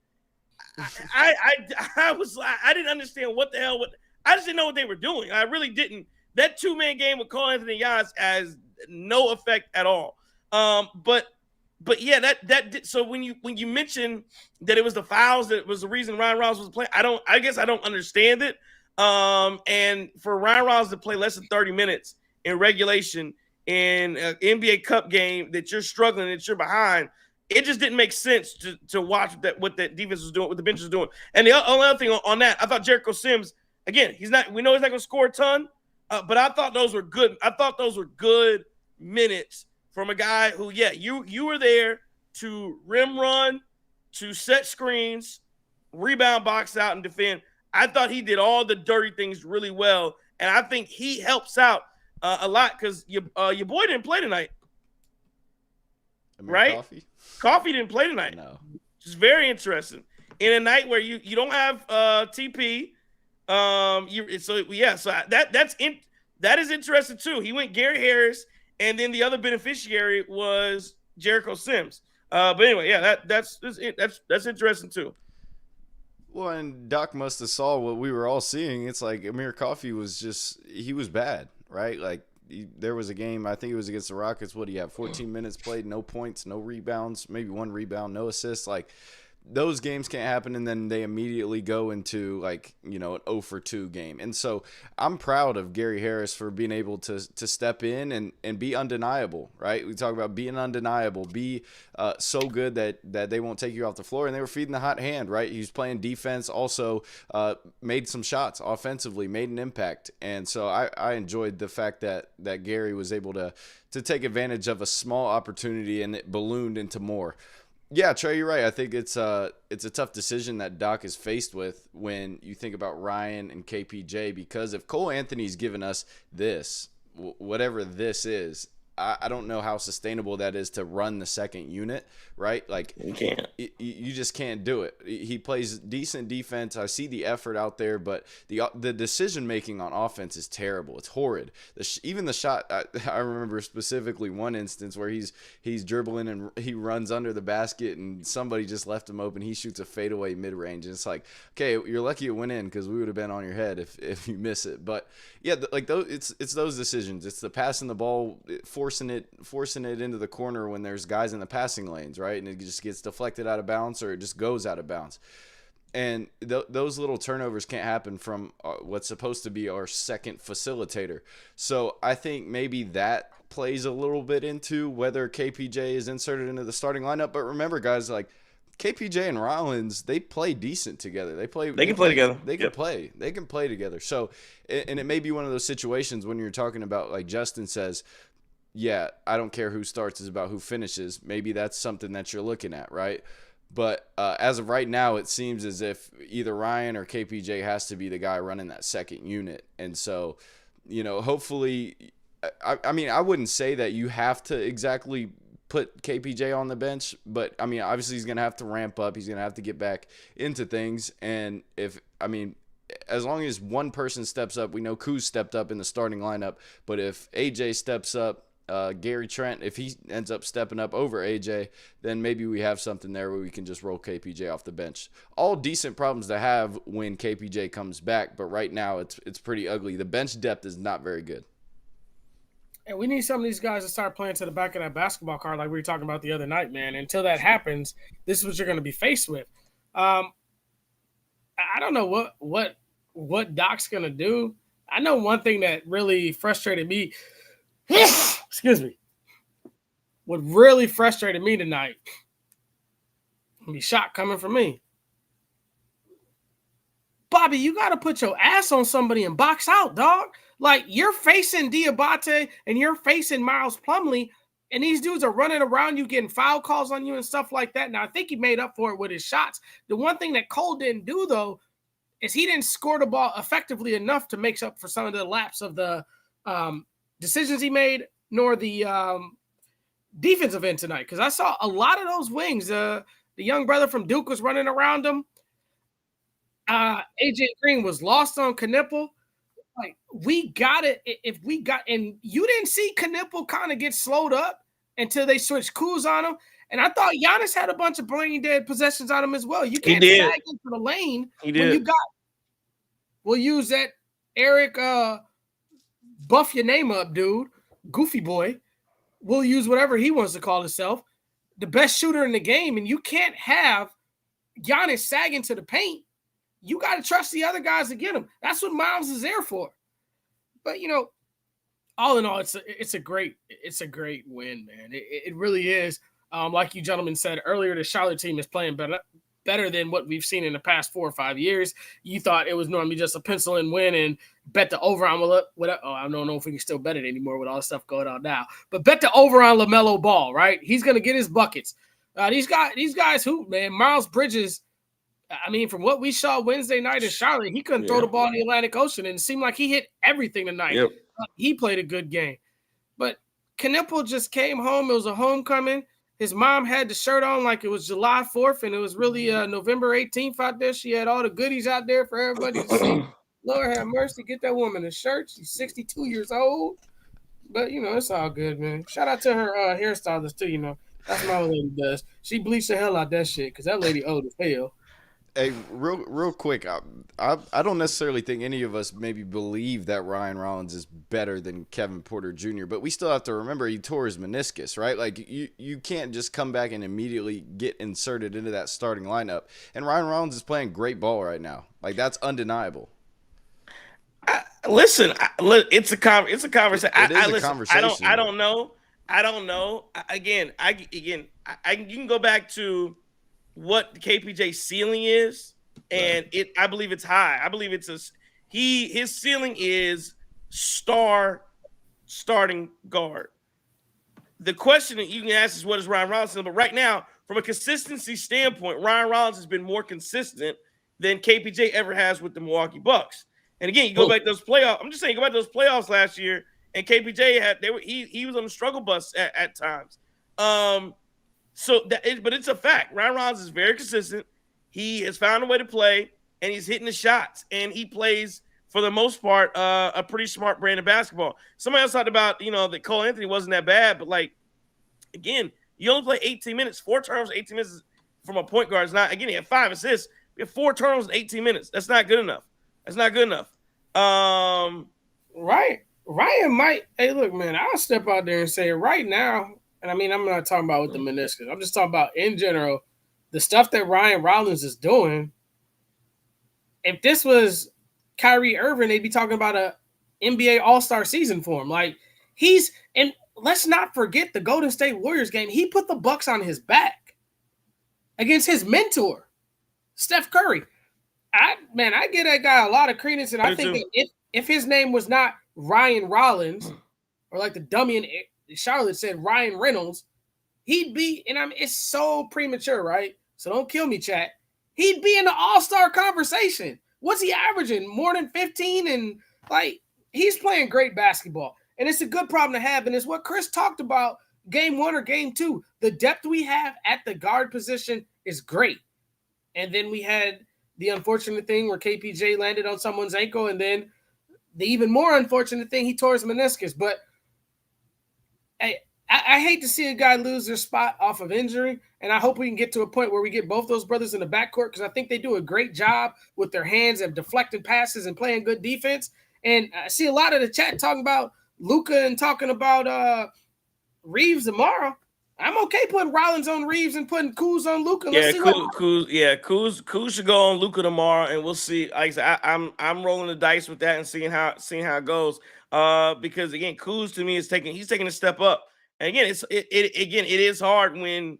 I didn't understand what the hell. I just didn't know what they were doing. I really didn't. That 2-man game with Cole Anthony and Giannis has no effect at all. But yeah, that did. So when you mentioned that it was the fouls that was the reason Ryan Rollins was playing, I guess I don't understand it. And for Ryan Rollins to play less than 30 minutes in regulation in an NBA Cup game that you're struggling, that you're behind, it just didn't make sense to watch what that defense was doing, what the bench was doing. And the only other thing on that, I thought Jericho Sims, again, we know he's not going to score a ton, but I thought those were good. I thought those were good minutes from a guy who, yeah, you were there to rim run, to set screens, rebound, box out, and defend. I thought he did all the dirty things really well, and I think he helps out a lot because your boy didn't play tonight, right? Coffee didn't play tonight. No, which is very interesting. In a night where you don't have TP, that is interesting too. He went Gary Harris, and then the other beneficiary was Jericho Sims. But anyway, yeah, that's interesting too. Well, and Doc must have saw what we were all seeing. It's like Amir Coffey was he was bad, right? Like there was a game, I think it was against the Rockets. What do you have? 14 minutes played, no points, no rebounds, maybe 1 rebound, no assists. Like those games can't happen, and then they immediately go into like, an 0 for 2 game. And so I'm proud of Gary Harris for being able to step in and be undeniable, right? We talk about being undeniable, be so good that they won't take you off the floor, and they were feeding the hot hand, right? He was playing defense, also made some shots offensively, made an impact. And so I enjoyed the fact that Gary was able to take advantage of a small opportunity, and it ballooned into more. Yeah, Trey, you're right. I think it's a tough decision that Doc is faced with when you think about Ryan and KPJ, because if Cole Anthony's given us this, whatever this is, I don't know how sustainable that is to run the second unit, right? Like you can't. You just can't do it. He plays decent defense. I see the effort out there, but the decision making on offense is terrible. It's horrid. Even the shot. I remember specifically one instance where he's dribbling and he runs under the basket and somebody just left him open. He shoots a fadeaway mid range, and it's like, okay, you're lucky it went in because we would have been on your head if you miss it. But yeah, like those, it's those decisions. It's the passing the ball, forcing it into the corner when there's guys in the passing lanes, right? And it just gets deflected out of bounds, or it just goes out of bounds. And those little turnovers can't happen from what's supposed to be our second facilitator. So I think maybe that plays a little bit into whether KPJ is inserted into the starting lineup. But remember, guys, like KPJ and Rollins, they play decent together. They can play together. They can play. They can play together. So, and it may be one of those situations when you're talking about, like Justin says, yeah, I don't care who starts, it's about who finishes. Maybe that's something that you're looking at, right? But as of right now, it seems as if either Ryan or KPJ has to be the guy running that second unit. And so, hopefully, I mean, I wouldn't say that you have to exactly put KPJ on the bench, but I mean, obviously he's going to have to ramp up. He's going to have to get back into things. And as long as one person steps up, we know Kuz stepped up in the starting lineup, but if AJ steps up, Gary Trent, if he ends up stepping up over AJ, then maybe we have something there where we can just roll KPJ off the bench. All decent problems to have when KPJ comes back, but right now it's pretty ugly. The bench depth is not very good. And we need some of these guys to start playing to the back of that basketball card like we were talking about the other night, man. Until that happens, this is what you're going to be faced with. I don't know what Doc's going to do. I know one thing that really frustrated me, excuse me, what really frustrated me tonight, be shot coming from me. Bobby, you got to put your ass on somebody and box out, dog. Like, you're facing Diabate and you're facing Miles Plumlee, and these dudes are running around you, getting foul calls on you and stuff like that. Now, I think he made up for it with his shots. The one thing that Cole didn't do, though, is he didn't score the ball effectively enough to make up for some of the lapse of the decisions he made, nor the defensive end tonight. Because I saw a lot of those wings. The young brother from Duke was running around him. AJ Green was lost on Knipple. Like, we got it. If we got, and you didn't see Knipple kind of get slowed up until they switched Kuz on him. And I thought Giannis had a bunch of brain dead possessions on him as well. You can't sag into the lane when you got. We'll use that Eric buff your name up, dude. Goofy boy. We'll use whatever he wants to call himself. The best shooter in the game, and you can't have Giannis sagging to the paint. You got to trust the other guys to get him. That's what Miles is there for. But, all in all, it's a great win, man. It really is. Like you gentlemen said earlier, the Charlotte team is playing better than what we've seen in the past 4 or 5 years. You thought it was normally just a pencil and win and bet the over on I don't know if we can still bet it anymore with all the stuff going on now. But bet the over on LaMelo Ball, right? He's going to get his buckets. These guys hoop, man. Miles Bridges, I mean, from what we saw Wednesday night in Charlotte, he couldn't throw the ball in the Atlantic Ocean, and it seemed like he hit everything tonight. Yep. He played a good game. But Knipple just came home. It was a homecoming. His mom had the shirt on like it was July 4th, and it was really November 18th out there. She had all the goodies out there for everybody to see. Lord have mercy. Get that woman a shirt. She's 62 years old. But, it's all good, man. Shout out to her hairstylist, too, That's my old lady does. She bleached the hell out that shit because that lady old as hell. Hey, real quick, I don't necessarily think any of us maybe believe that Ryan Rollins is better than Kevin Porter Jr., but we still have to remember he tore his meniscus, right? Like, you can't just come back and immediately get inserted into that starting lineup. And Ryan Rollins is playing great ball right now. Like, that's undeniable. Listen, it's a conversation. It is a conversation. I don't know. Again, you can go back to what KPJ's ceiling is, and I believe it's high. I believe his ceiling is starting guard. The question that you can ask is, what is Ryan Rollins? But right now, from a consistency standpoint, Ryan Rollins has been more consistent than KPJ ever has with the Milwaukee Bucks. And again, you go back to those playoffs. I'm just saying, go back to those playoffs last year, and KPJ he was on the struggle bus at times. But it's a fact. Ryan Rollins is very consistent. He has found a way to play, and he's hitting the shots. And he plays, for the most part, a pretty smart brand of basketball. Somebody else talked about, that Cole Anthony wasn't that bad. But, again, you only play 18 minutes. 4 turnovers, 18 minutes from a point guard is not. Again, he had 5 assists. We have 4 turnovers in 18 minutes. That's not good enough. Right. Ryan might. Hey, look, man, I'll step out there and say right now. And I mean, I'm not talking about with the meniscus. I'm just talking about in general, the stuff that Ryan Rollins is doing. If this was Kyrie Irving, they'd be talking about a NBA All-Star season for him. Like, and let's not forget the Golden State Warriors game. He put the Bucks on his back. against his mentor, Steph Curry. I give that guy a lot of credence, and I think that if his name was not Ryan Rollins, or like the dummy in Charlotte said Ryan Reynolds, he'd be, and it's so premature, right? So don't kill me, chat. He'd be in the all-star conversation. What's he averaging? More than 15? And like, he's playing great basketball. And it's a good problem to have. And it's what Chris talked about game 1 or game 2. The depth we have at the guard position is great. And then we had the unfortunate thing where KPJ landed on someone's ankle, and then the even more unfortunate thing, he tore his meniscus. But I hate to see a guy lose their spot off of injury, and I hope we can get to a point where we get both those brothers in the backcourt, because I think they do a great job with their hands and deflecting passes and playing good defense. And I see a lot of the chat talking about Luka and talking about Reeves tomorrow. I'm okay putting Rollins on Reeves and putting Kuz on Luka. Kuz should go on Luka tomorrow, and we'll see. Like I said, I'm rolling the dice with that and seeing how it goes. Because again, Kuz to me he's taking a step up. And again, it is hard when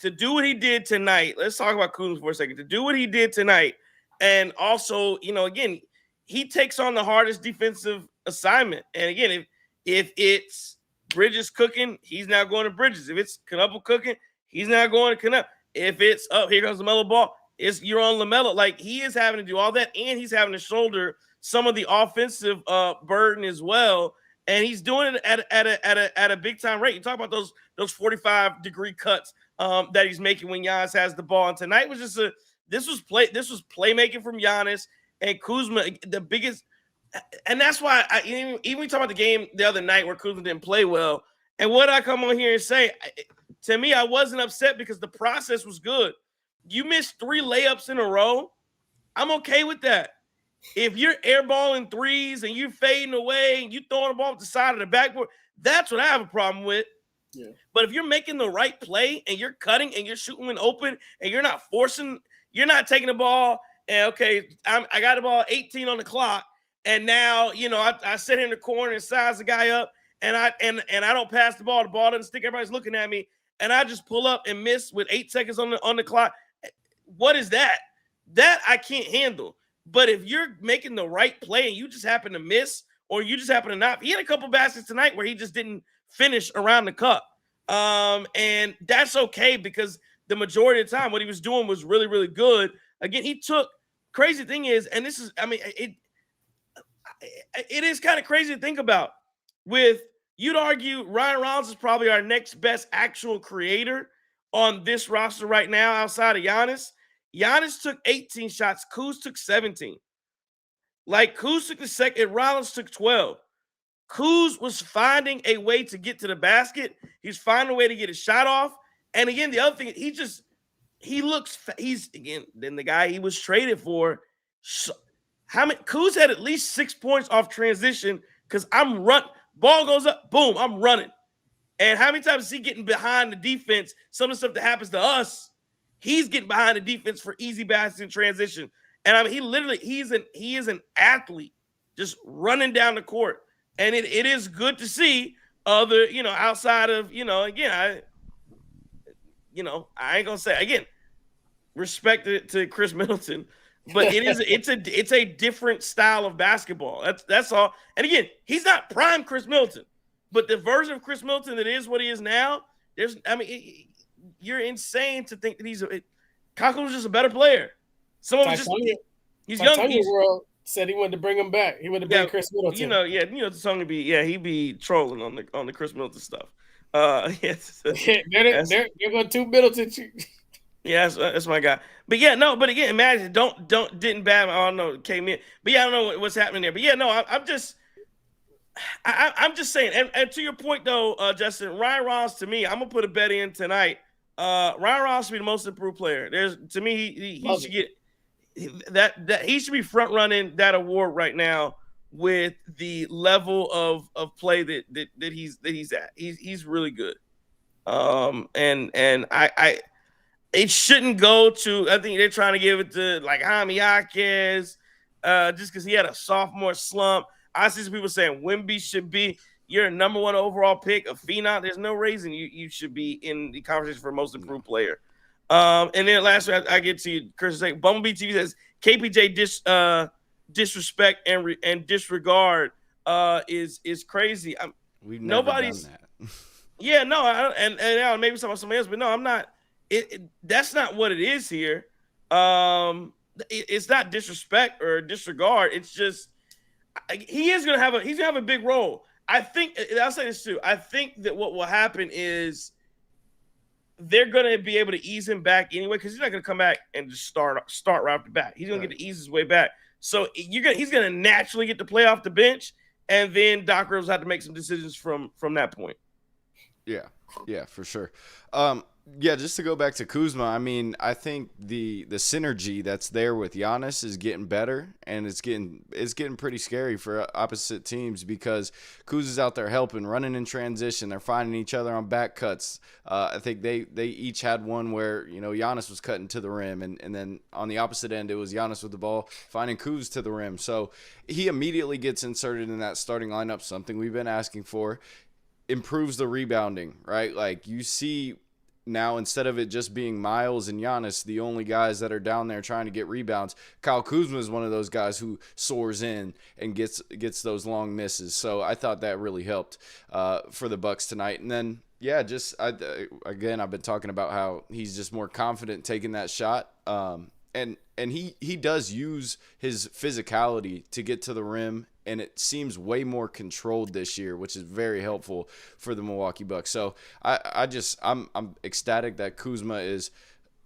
to do what he did tonight. Let's talk about Kuz for a second. To do what he did tonight, and also, again, he takes on the hardest defensive assignment. And again, if it's Bridges cooking, he's now going to Bridges. If it's Canupa cooking, he's now going to Canupa. If it's here comes LaMelo Ball, you're on LaMelo. Like, he is having to do all that, and he's having to shoulder some of the offensive burden as well. And he's doing it at a big time rate. You talk about those 45-degree cuts that he's making when Giannis has the ball. And tonight was just this was playmaking from Giannis and Kuzma, the biggest. And that's why even we talk about the game the other night where Kuzma didn't play well. And what I come on here and say, to me, I wasn't upset because the process was good. You missed 3 layups in a row. I'm okay with that. If you're airballing threes and you're fading away and you throwing the ball off the side of the backboard, that's what I have a problem with. Yeah. But if you're making the right play and you're cutting and you're shooting when open and you're not taking the ball and I got the ball 18 on the clock. And now, I sit in the corner and size the guy up, and I don't pass the ball. The ball doesn't stick. Everybody's looking at me, and I just pull up and miss with 8 seconds on the clock. What is that? That I can't handle. But if you're making the right play and you just happen to miss, or you just happen to not, he had a couple baskets tonight where he just didn't finish around the cup, and that's okay because the majority of the time what he was doing was really, really good. Again, he took. Crazy thing is, and this is, it is kind of crazy to think about. You'd argue Ryan Rollins is probably our next best actual creator on this roster right now outside of Giannis. Giannis took 18 shots. Kuz took 17. Like, Kuz took the second. Rollins took 12. Kuz was finding a way to get to the basket. He's finding a way to get a shot off. And again, the other thing, then the guy he was traded for. Kuz had at least 6 points off transition because ball goes up, boom, I'm running. And how many times is he getting behind the defense? Some of the stuff that happens to us, he's getting behind the defense for easy baskets in transition. And he is an athlete just running down the court. And it is good to see outside of, again, I ain't gonna say again, respect to Chris Middleton. But it's a different style of basketball. That's all. And again, he's not prime Chris Middleton, but the version of Chris Middleton that is what he is now. You're insane to think that Kako was just a better player. He's young. World said he wanted to bring him back. He wanted to bring Chris Middleton. He'd be trolling on the Chris Middleton stuff. They're going to Middleton. Yeah, that's my guy. But yeah, no. But again, imagine didn't Bam. I don't know, came in. But yeah, I don't know what's happening there. But yeah, no. I'm just saying. And to your point though, Justin, Ryan Rollins to me, I'm gonna put a bet in tonight. Ryan Rollins should be the most improved player. To me, he should get that he should be front running that award right now with the level of play that he's at. He's really good. And I it shouldn't go to, I think they're trying to give it to like Jaime Jaquez, just because he had a sophomore slump. I see some people saying Wemby should be your number 1 overall pick, a phenom. There's no reason you should be in the conversation for most improved player. And then lastly, I get to you, Chris. Bumblebee TV says KPJ disrespect and disregard is crazy. We've never done that. Yeah, no, and maybe somebody else, but no, I'm not. That's not what it is here. It's not disrespect or disregard. It's just he's gonna have a big role. I think I'll say this too. I think that what will happen is they're going to be able to ease him back anyway, because he's not going to come back and just start right off the bat. He's going to get to ease his way back. So he's going to naturally get to play off the bench, and then Doc Rivers will have to make some decisions from that point. Yeah, for sure. Yeah, just to go back to Kuzma, I mean, I think the synergy that's there with Giannis is getting better, and it's getting pretty scary for opposite teams because Kuz is out there helping, running in transition. They're finding each other on back cuts. I think they each had one where, Giannis was cutting to the rim, and then on the opposite end, it was Giannis with the ball finding Kuz to the rim. So he immediately gets inserted in that starting lineup, something we've been asking for. Improves the rebounding, right? Like you see now, instead of it just being Miles and Giannis, the only guys that are down there trying to get rebounds, Kyle Kuzma is one of those guys who soars in and gets those long misses. So I thought that really helped for the Bucks tonight. And then, yeah, again, I've been talking about how he's just more confident taking that shot. And he does use his physicality to get to the rim, and it seems way more controlled this year, which is very helpful for the Milwaukee Bucks. So I'm ecstatic that Kuzma is.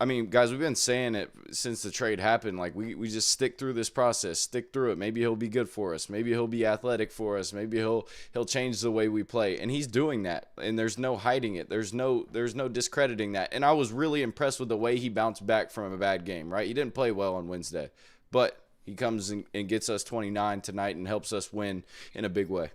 I mean, guys, we've been saying it since the trade happened. Like we just stick through this process, stick through it. Maybe he'll be good for us. Maybe he'll be athletic for us. Maybe he'll change the way we play. And he's doing that. And there's no hiding it. There's no discrediting that. And I was really impressed with the way he bounced back from a bad game. Right? He didn't play well on Wednesday, but he comes and gets us 29 tonight and helps us win in a big way.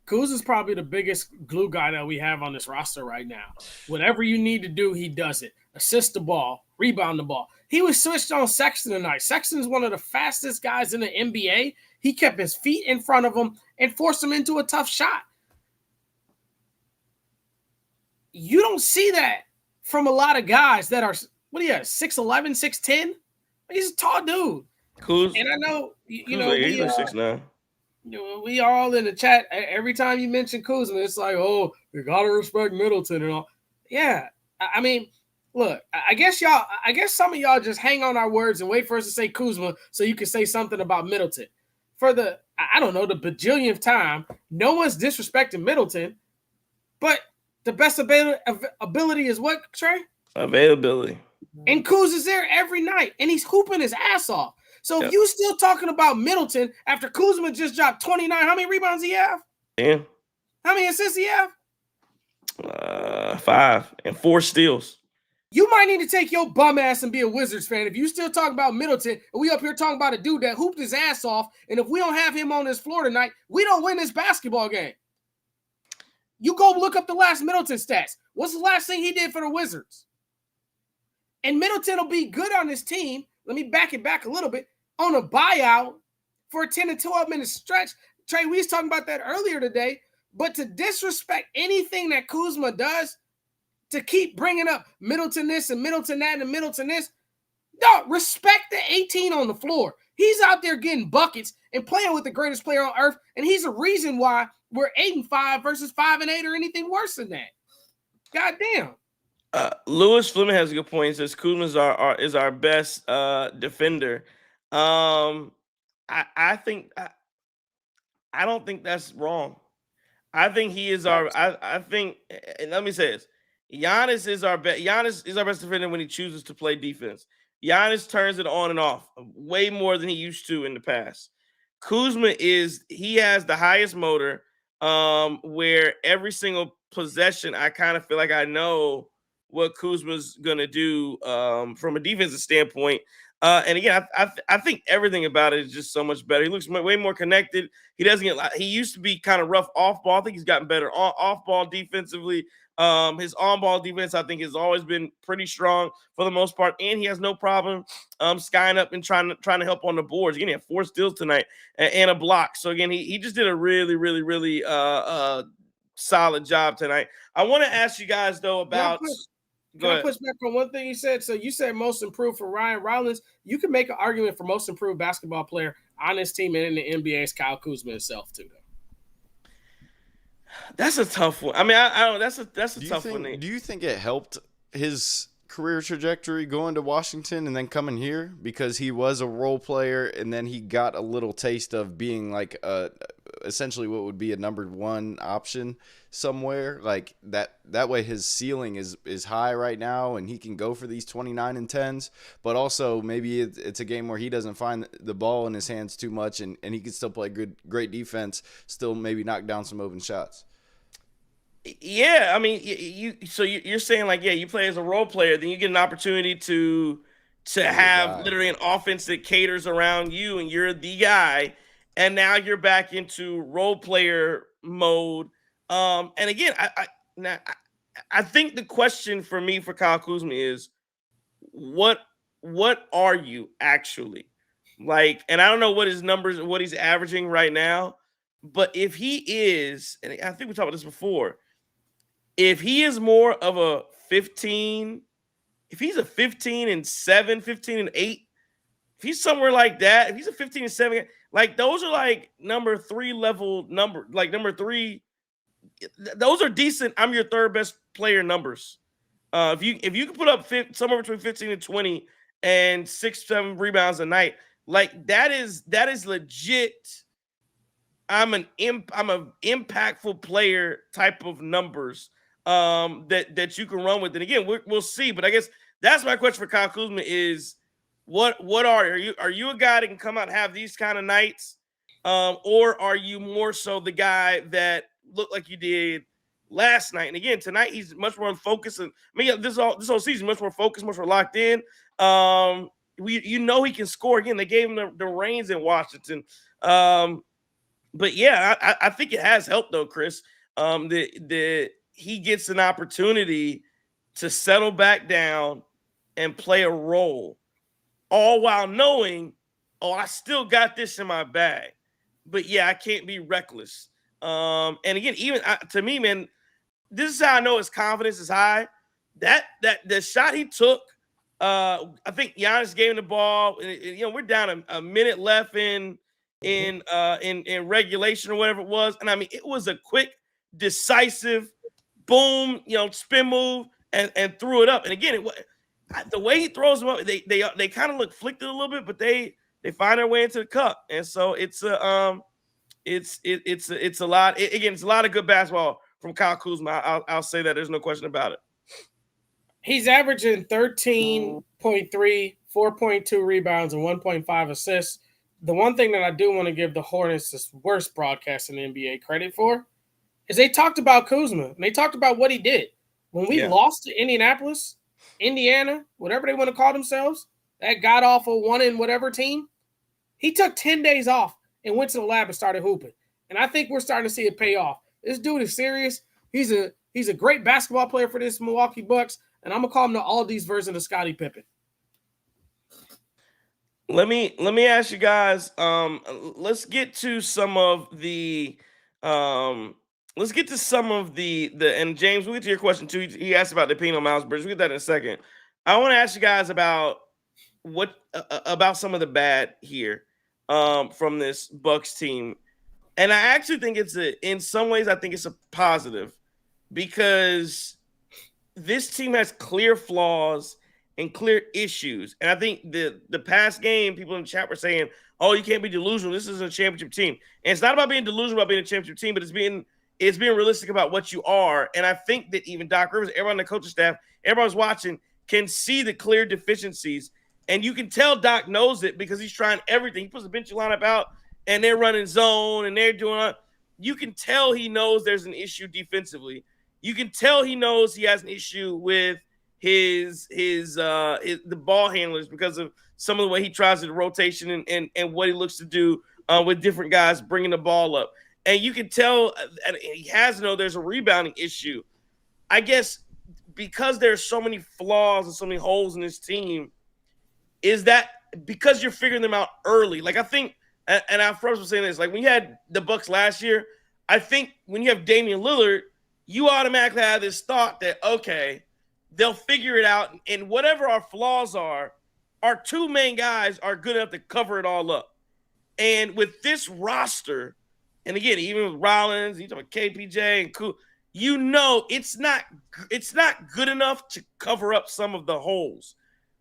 Kuz is probably the biggest glue guy that we have on this roster right now. Whatever you need to do, he does it. Assist the ball, rebound the ball. He was switched on Sexton tonight. Sexton is one of the fastest guys in the NBA. He kept his feet in front of him and forced him into a tough shot. You don't see that from a lot of guys that are, 6'11", 6'10"? He's a tall dude. Kuz, and I know, he's like 6'9". We all in the chat. Every time you mention Kuzma, it's like, oh, you gotta respect Middleton and all. Yeah, I mean, look, I guess some of y'all just hang on our words and wait for us to say Kuzma so you can say something about Middleton. For the bajillionth time, no one's disrespecting Middleton, but the best ability is what, Trey? Availability. And Kuz is there every night, and he's hooping his ass off. So if you still talking about Middleton after Kuzma just dropped 29, how many rebounds he have? 10. How many assists he have? 5 and 4 steals. You might need to take your bum ass and be a Wizards fan if you still talk about Middleton and we up here talking about a dude that hooped his ass off, and if we don't have him on this floor tonight, we don't win this basketball game. You go look up the last Middleton stats. What's the last thing he did for the Wizards? And Middleton will be good on this team. Let me back it back a little bit. On a buyout for a 10 to 12 minute stretch. Trey, we was talking about that earlier today. But to disrespect anything that Kuzma does, to keep bringing up Middleton this and Middleton that and Middleton this, no, respect the 18 on the floor. He's out there getting buckets and playing with the greatest player on earth, and he's a reason why we're 8-5 versus 5-8 or anything worse than that. God damn. Lewis Fleming has a good point. He says Kuzma is our best defender. I don't think that's wrong. I think he is our. I think. And let me say this: Giannis is our best. Giannis is our best defender when he chooses to play defense. Giannis turns it on and off way more than he used to in the past. Kuzma he has the highest motor. Where every single possession, I kind of feel like I know what Kuzma's gonna do from a defensive standpoint. And again, I think everything about it is just so much better. He looks way more connected. He doesn't get. He used to be kind of rough off ball. I think he's gotten better off ball defensively. His on ball defense, I think, has always been pretty strong for the most part, and he has no problem skying up and trying to help on the boards. Again, he had 4 steals tonight and a block. So again, he just did a really, really, really solid job tonight. I want to ask you guys though about. Go Can I ahead. push back on one thing you said? So you said most improved for Ryan Rollins. You can make an argument for most improved basketball player on this team and in the NBA is Kyle Kuzma himself too, though. That's a tough one. I mean, I don't. That's a tough one. Do you think it helped his career trajectory going to Washington and then coming here because he was a role player and then he got a little taste of being like essentially what would be a number one option somewhere like that way his ceiling is high right now and he can go for these 29 and 10s, but also maybe it's a game where he doesn't find the ball in his hands too much and he can still play great defense, still maybe knock down some open shots. Yeah, I mean, you're saying like, yeah, you play as a role player, then you get an opportunity to have literally an offense that caters around you, and you're the guy, and now you're back into role player mode. And again, I think the question for me for Kyle Kuzma is, what are you actually like? And I don't know what his numbers, what he's averaging right now, but if he is, and I think we talked about this before. If he is more of a 15, if he's a 15 and 7, 15 and 8, if he's somewhere like that, if he's a 15 and 7, like those are like number 3 level number, like number 3. Those are decent. I'm your third best player numbers. If you can put up somewhere between 15 and 20 and 6-7 rebounds a night, like that is legit. I'm an impactful player type of numbers that you can run with. And again, we'll see. But I guess that's my question for Kyle Kuzma is what are you? Are you a guy that can come out and have these kind of nights? Or are you more so the guy that looked like you did last night? And again, tonight he's much more focused. And I mean, this whole season, much more focused, much more locked in. He can score. Again, they gave him the reins in Washington. But yeah, I think it has helped though, Chris. That he gets an opportunity to settle back down and play a role, all while knowing, I still got this in my bag. But yeah, I can't be reckless. And again, even to me, man, this is how I know his confidence is high. That the shot he took, I think Giannis gave him the ball. And, we're down a minute left in regulation or whatever it was, and I mean it was a quick, decisive, boom, spin move and threw it up. And again, the way he throws them up, they kind of look flicked a little bit, but they find their way into the cup, and so it's a lot. Again, it's a lot of good basketball from Kyle Kuzma. I'll say that there's no question about it. He's averaging 13.3, 4.2 rebounds, and 1.5 assists. The one thing that I do want to give the Hornets, this worst broadcast in the NBA, credit for is they talked about Kuzma. And they talked about what he did. When we lost to Indianapolis, Indiana, whatever they want to call themselves, that god-awful one in whatever team, he took 10 days off and went to the lab and started hooping. And I think we're starting to see it pay off. This dude is serious. He's a great basketball player for this Milwaukee Bucks, and I'm going to call him the Aldi's version of Scottie Pippen. Let me ask you guys. Let's get to some of the. And James, we'll get to your question too. He asked about the Pino Miles Bridge. We'll get that in a second. I want to ask you guys about about some of the bad here from this Bucks team, and I actually think in some ways I think it's a positive because this team has clear flaws and clear issues. And I think the past game, people in the chat were saying, oh, you can't be delusional. This is a championship team. And it's not about being delusional about being a championship team, but it's being realistic about what you are. And I think that even Doc Rivers, everyone on the coaching staff, everybody's watching, can see the clear deficiencies. And you can tell Doc knows it because he's trying everything. He puts the bench lineup out, and they're running zone, and they're doing you can tell he knows there's an issue defensively. You can tell he knows he has an issue with the ball handlers because of some of the way he tries to rotation and what he looks to do with different guys bringing the ball up. And you can tell he has to know there's a rebounding issue. I guess because there's so many flaws and so many holes in this team, is that because you're figuring them out early? Like I think, and I first was saying this, like when you had the Bucks last year, I think when you have Damian Lillard, you automatically have this thought that, okay, they'll figure it out. And whatever our flaws are, our two main guys are good enough to cover it all up. And with this roster, and again, even with Rollins, you talk about KPJ and Cool, it's not good enough to cover up some of the holes.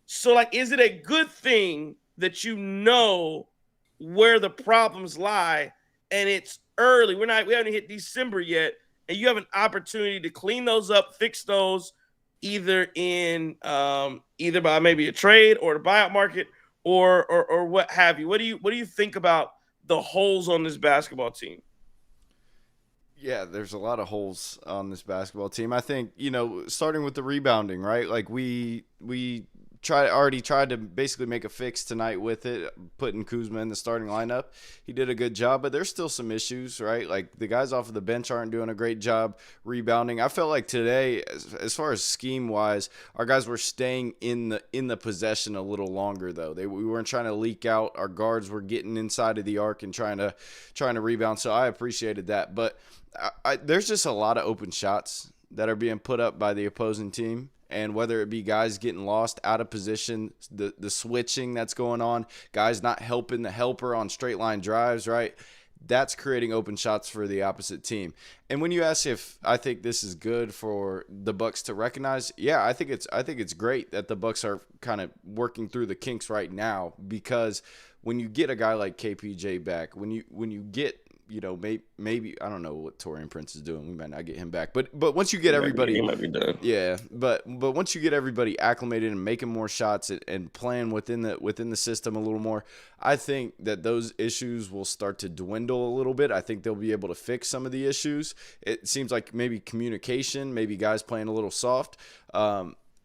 So, like, is it a good thing that where the problems lie, and it's early? We haven't hit December yet, and you have an opportunity to clean those up, fix those, either by maybe a trade or the buyout market or what have you. What do you think about the holes on this basketball team? Yeah, there's a lot of holes on this basketball team. I think, starting with the rebounding, right? Like we already tried to basically make a fix tonight with it, putting Kuzma in the starting lineup. He did a good job, but there's still some issues, right? Like the guys off of the bench aren't doing a great job rebounding. I felt like today, as far as scheme wise, our guys were staying in the possession a little longer though. We weren't trying to leak out. Our guards were getting inside of the arc and trying to rebound. So I appreciated that, but there's just a lot of open shots that are being put up by the opposing team. And whether it be guys getting lost out of position, the switching that's going on, guys not helping the helper on straight line drives, right? That's creating open shots for the opposite team. And when you ask if I think this is good for the Bucks to recognize, yeah, I think it's great that the Bucks are kind of working through the kinks right now, because when you get a guy like KPJ back, when you get maybe I don't know what Taurean Prince is doing. We might not get him back, but once you get everybody, he might be done. Yeah, but once you get everybody acclimated and making more shots and playing within the system a little more, I think that those issues will start to dwindle a little bit. I think they'll be able to fix some of the issues. It seems like maybe communication, maybe guys playing a little soft.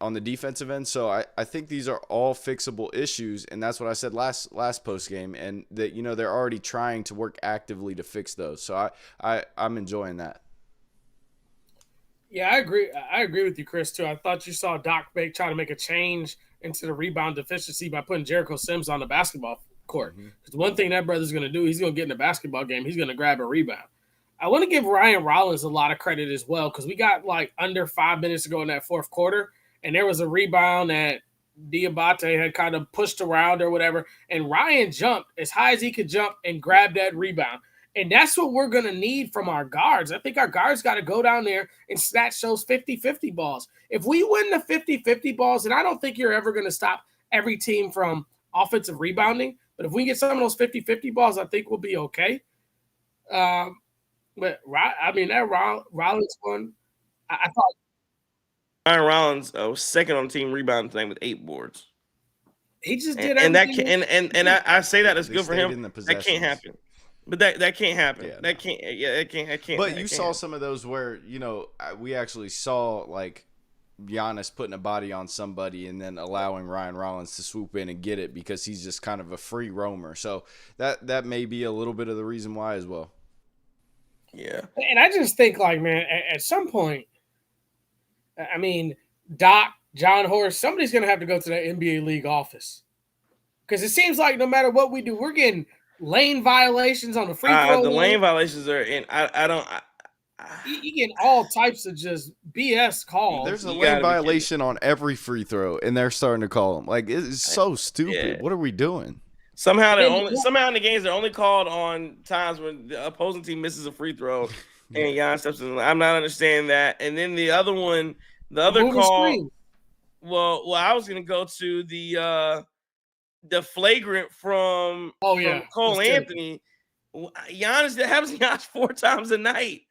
On the defensive end. So I think these are all fixable issues, and that's what I said last post game, and that they're already trying to work actively to fix those. So I'm enjoying that. Yeah, I agree with you, Chris, too. I thought you saw Doc try to make a change into the rebound deficiency by putting Jericho Sims on the basketball court. Because one thing that brother's going to do, he's going to get in the basketball game, he's going to grab a rebound. I want to give Ryan Rollins a lot of credit as well, because we got like under 5 minutes to go in that fourth quarter, and there was a rebound that Diabate had kind of pushed around or whatever, and Ryan jumped as high as he could jump and grabbed that rebound. And that's what we're going to need from our guards. I think our guards got to go down there and snatch those 50-50 balls. If we win the 50-50 balls, and I don't think you're ever going to stop every team from offensive rebounding, but if we get some of those 50-50 balls, I think we'll be okay. But, I mean, that Rollins one, I thought – Ryan Rollins was second on the team rebounding tonight with 8 boards. He just did everything. And I say that it's good for him. That can't happen. But that can't happen. Yeah, that can't. Yeah, that can't. But you saw some of those where we actually saw like Giannis putting a body on somebody and then allowing Ryan Rollins to swoop in and get it because he's just kind of a free roamer. So that may be a little bit of the reason why as well. Yeah. And I just think like, man, at some point, I mean, Doc, John Horst, somebody's going to have to go to the NBA league office, because it seems like no matter what we do, we're getting lane violations on the free throw. The lane violations are in. You get all types of just BS calls. There's a lane violation on every free throw, and they're starting to call them. Like, it's so stupid. Yeah. What are we doing? Somehow in the games they're only called on times when the opposing team misses a free throw and Giannis steps in. I'm not understanding that. And then the other one, the other call. Well, I was gonna go to the flagrant from Cole Anthony. Giannis, that happens to Giannis 4 times a night.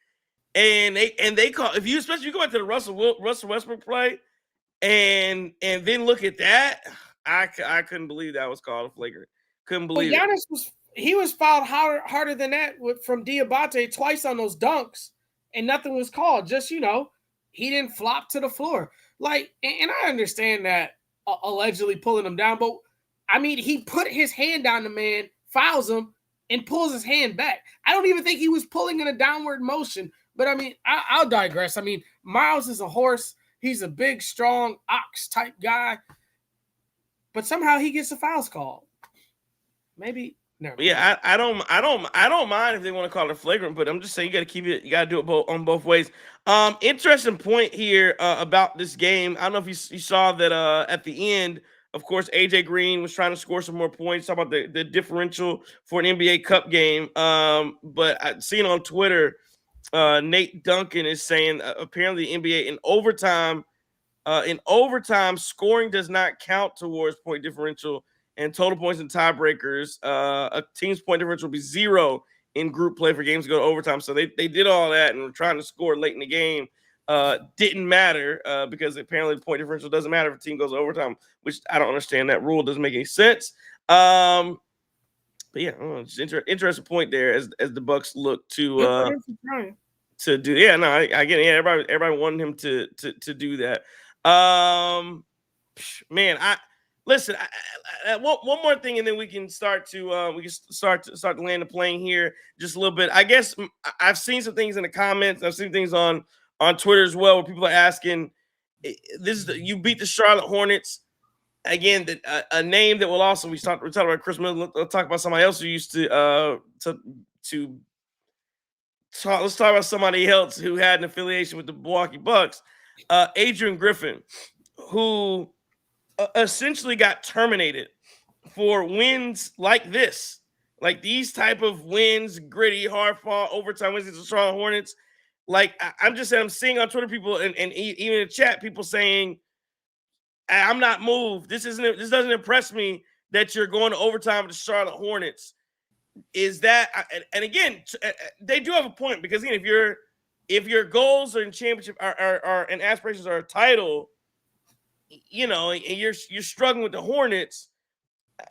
And they call, if you especially you go back to the Russell Westbrook play and then look at that, I couldn't believe that was called a flagrant. Couldn't believe it. Giannis was fouled harder than that from Diabate twice on those dunks, and nothing was called. Just he didn't flop to the floor. Like, and I understand that allegedly pulling him down, but I mean he put his hand on the man, fouls him, and pulls his hand back. I don't even think he was pulling in a downward motion. But, I mean, I'll digress. I mean, Miles is a horse. He's a big, strong, ox-type guy. But somehow he gets the fouls called. Maybe No. Yeah, I don't mind if they want to call it flagrant, but I'm just saying you got to keep it. You got to do it on both ways. Interesting point here about this game. I don't know if you saw that at the end. Of course, AJ Green was trying to score some more points. Talk about the differential for an NBA Cup game. But I've seen on Twitter, Nate Duncan is saying apparently the NBA in overtime, scoring does not count towards point differential and total points and tiebreakers. A team's point differential will be 0 in group play for games to go to overtime. So they did all that and were trying to score late in the game. Didn't matter because apparently the point differential doesn't matter if a team goes to overtime, which I don't understand. That rule doesn't make any sense. But yeah, I don't know, just interesting point there as the Bucks look to do. Yeah, no, I get it. Yeah, everybody wanted him to do that. Man, listen. One more thing, and then we can start to land the plane here just a little bit. I guess I've seen some things in the comments. I've seen things on Twitter as well where people are asking, you beat the Charlotte Hornets again. That a name that will also we're talking about Chris Miller. Let's talk about somebody else who used to talk. Let's talk about somebody else who had an affiliation with the Milwaukee Bucks. Adrian Griffin, who essentially got terminated for wins like this, like these type of wins, gritty, hard fought, overtime wins against the Charlotte Hornets. Like I'm seeing on Twitter people and even in the chat people saying, "I'm not moved. This doesn't impress me that you're going to overtime with the Charlotte Hornets." Is that and again they do have a point because again if your goals are in championship are and aspirations are a title, and you're struggling with the Hornets,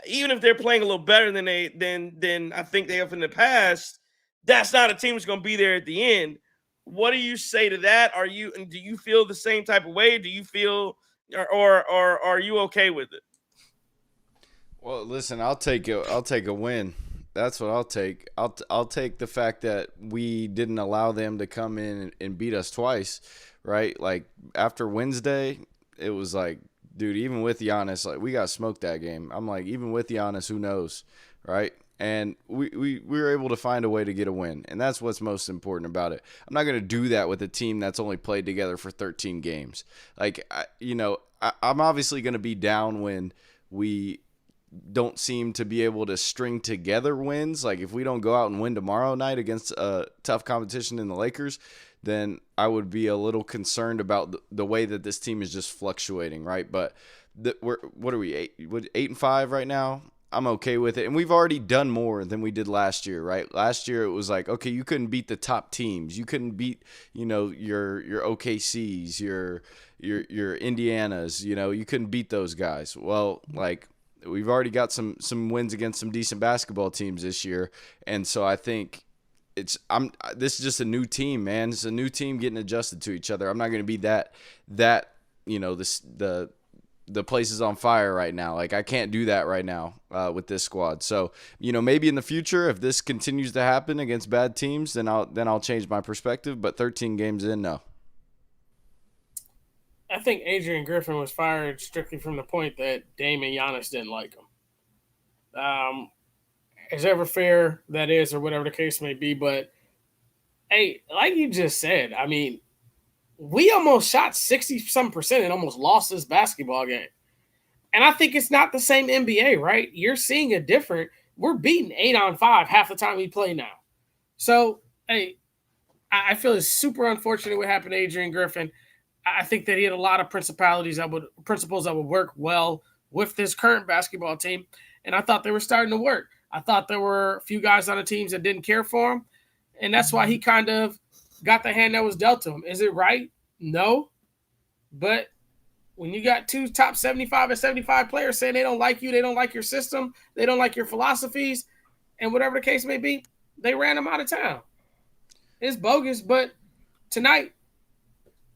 even if they're playing a little better than I think they have in the past, that's not a team that's going to be there at the end. What do you say to that? Do you feel the same type of way? Do you feel or are you okay with it? Well, listen, I'll take a win. That's what I'll take. I'll take the fact that we didn't allow them to come in and beat us twice, right? Like after Wednesday, it was like, dude, even with Giannis, like we got smoked that game. I'm like, even with Giannis, who knows, right? And we were able to find a way to get a win, and that's what's most important about it. I'm not going to do that with a team that's only played together for 13 games. Like, I'm obviously going to be down when we don't seem to be able to string together wins. Like if we don't go out and win tomorrow night against a tough competition in the Lakers, then I would be a little concerned about the way that this team is just fluctuating, right? But what are we, 8-5 right now? I'm okay with it. And we've already done more than we did last year, right? Last year it was like, okay, you couldn't beat the top teams. You couldn't beat, your OKCs, your Indianas, you couldn't beat those guys. Well, like we've already got some wins against some decent basketball teams this year. And so I think this is just a new team, man. It's a new team getting adjusted to each other. I'm not going to be that the place is on fire right now. Like I can't do that right now with this squad. So, maybe in the future, if this continues to happen against bad teams, then I'll change my perspective. But 13 games in, no. I think Adrian Griffin was fired strictly from the point that Dame and Giannis didn't like him. As ever fair that is, or whatever the case may be, but hey, like you just said, I mean, we almost shot 60-some% and almost lost this basketball game. And I think it's not the same NBA, right? You're seeing a different. We're beating 8-on-5 half the time we play now. So, hey, I feel it's super unfortunate what happened to Adrian Griffin. I think that he had a lot of principles that would work well with this current basketball team. And I thought they were starting to work. I thought there were a few guys on the teams that didn't care for him. And that's why he kind of got the hand that was dealt to him. Is it right? No. But when you got two top 75 and 75 players saying they don't like you, they don't like your system, they don't like your philosophies, and whatever the case may be, they ran him out of town. It's bogus, but tonight,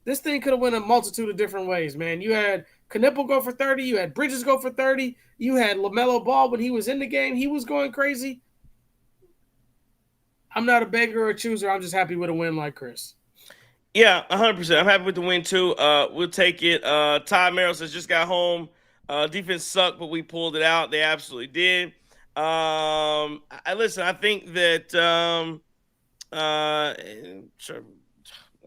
this thing could have went a multitude of different ways, man. You had Knipple go for 30. You had Bridges go for 30. You had LaMelo Ball when he was in the game. He was going crazy. I'm not a beggar or a chooser. I'm just happy with a win like Chris. Yeah, 100%. I'm happy with the win, too. We'll take it. Todd Merrill says, just got home. Defense sucked, but we pulled it out. They absolutely did. Listen. I think that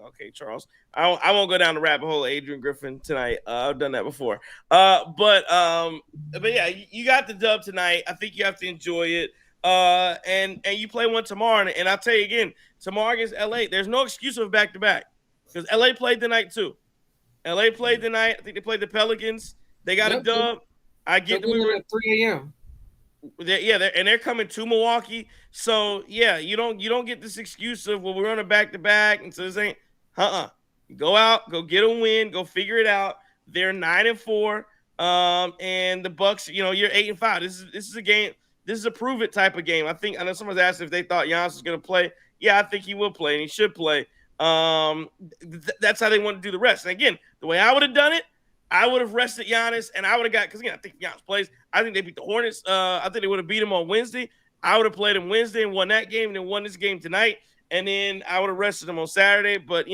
okay, Charles. I won't go down the rabbit hole of Adrian Griffin tonight. I've done that before. But yeah, you got the dub tonight. I think you have to enjoy it. And you play one tomorrow. And I'll tell you again, tomorrow against LA, there's no excuse of back to back because LA played tonight too. LA played tonight. I think they played the Pelicans. They got a dub. I get that we were at 3 a.m. They're coming to Milwaukee. So yeah, you don't get this excuse of we're on a back to back, and so this ain't. Go out, go get a win, go figure it out. They're 9-4, and the Bucks. You're 8-5. This is a game. This is a prove it type of game. I know someone's asked if they thought Giannis was going to play. Yeah, I think he will play, and he should play. That's how they want to do the rest. And again, the way I would have done it, I would have rested Giannis, and I would have got because again, I think Giannis plays. I think they beat the Hornets. I think they would have beat him on Wednesday. I would have played him Wednesday and won that game, and then won this game tonight. And then I would have rested him on Saturday. But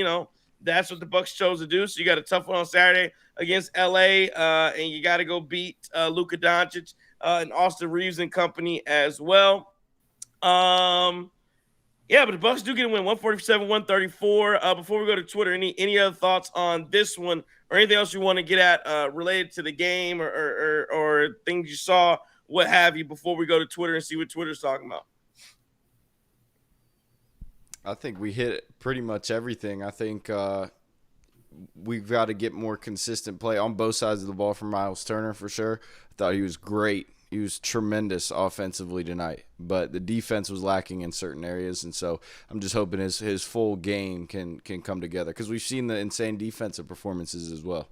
that's what the Bucks chose to do. So you got a tough one on Saturday against LA, and you got to go beat Luka Doncic and Austin Reeves and company as well. Yeah, but the Bucks do get a win, 147-134. Before we go to Twitter, any other thoughts on this one or anything else you want to get at related to the game or things you saw, what have you, before we go to Twitter and see what Twitter's talking about? I think we hit pretty much everything. I think we've got to get more consistent play on both sides of the ball from Miles Turner for sure. I thought he was great. He was tremendous offensively tonight, but the defense was lacking in certain areas, and so I'm just hoping his full game can come together because we've seen the insane defensive performances as well.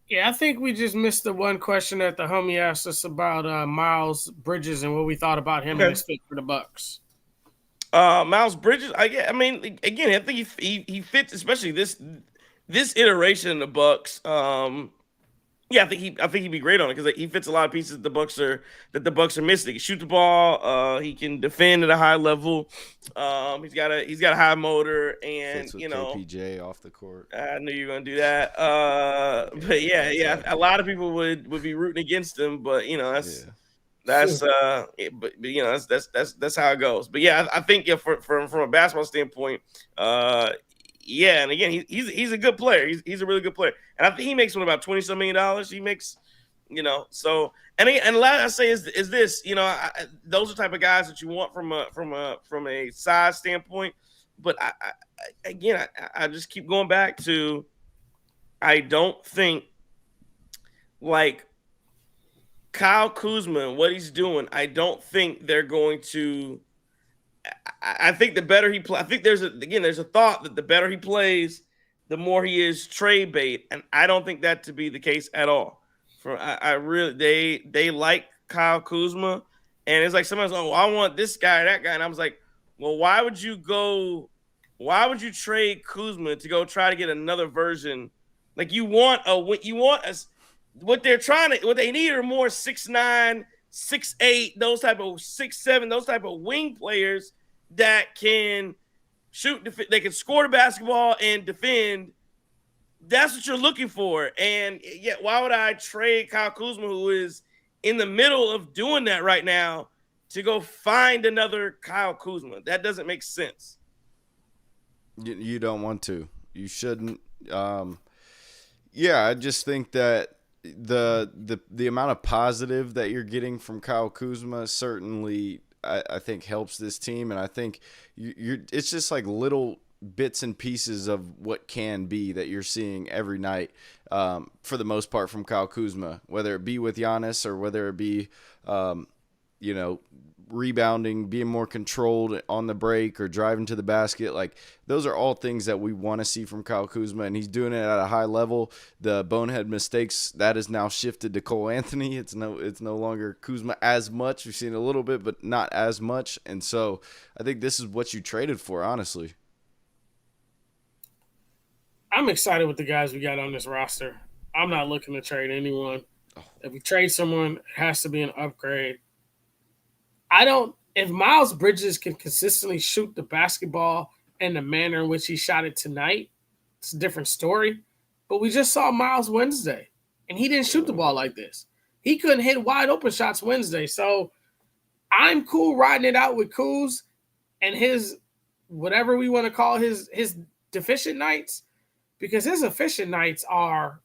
Yeah, I think we just missed the one question that the homie asked us about Miles Bridges and what we thought about him and his fit for the Bucks. Miles Bridges, I think he fits, especially this iteration in the Bucks. Yeah, I think he'd be great on it because he fits a lot of pieces that the Bucks are missing. He can shoot the ball. He can defend at a high level. He's got a high motor, and KPJ off the court. I knew you were gonna do that. But yeah, a lot of people would be rooting against him, but that's how it goes. But yeah, I think from a basketball standpoint, yeah, and again, he's a good player. He's a really good player, and I think he makes about $20-some million. He makes, so and the last I say is this, those are the type of guys that you want from a size standpoint. But I just keep going back to, I don't think like Kyle Kuzma and what he's doing. I don't think they're going to. I think the better he plays, I think there's a thought that the better he plays, the more he is trade bait, and I don't think that to be the case at all. They like Kyle Kuzma, and it's like somebody's like, well, I want this guy, that guy, and I was like, well, why would you trade Kuzma to go try to get another version? Like what they need are more 6'9", 6'8", those type of 6'7", those type of wing players that can shoot, they can score the basketball and defend. That's what you're looking for. And yet, why would I trade Kyle Kuzma, who is in the middle of doing that right now, to go find another Kyle Kuzma? That doesn't make sense. You don't want to. You shouldn't. I just think that the amount of positive that you're getting from Kyle Kuzma certainly I think helps this team, and I think it's just like little bits and pieces of what can be that you're seeing every night, for the most part from Kyle Kuzma, whether it be with Giannis or whether it be rebounding, being more controlled on the break or driving to the basket. Like, those are all things that we want to see from Kyle Kuzma, and he's doing it at a high level. The bonehead mistakes, that is now shifted to Cole Anthony. It's no longer Kuzma as much. We've seen a little bit, but not as much. And so I think this is what you traded for, honestly. I'm excited with the guys we got on this roster. I'm not looking to trade anyone. If we trade someone, it has to be an upgrade. If Miles Bridges can consistently shoot the basketball in the manner in which he shot it tonight, it's a different story. But we just saw Miles Wednesday, and he didn't shoot the ball like this. he couldn't hit wide open shots Wednesday. So I'm cool riding it out with Kuz and his whatever we want to call his deficient nights, because his efficient nights are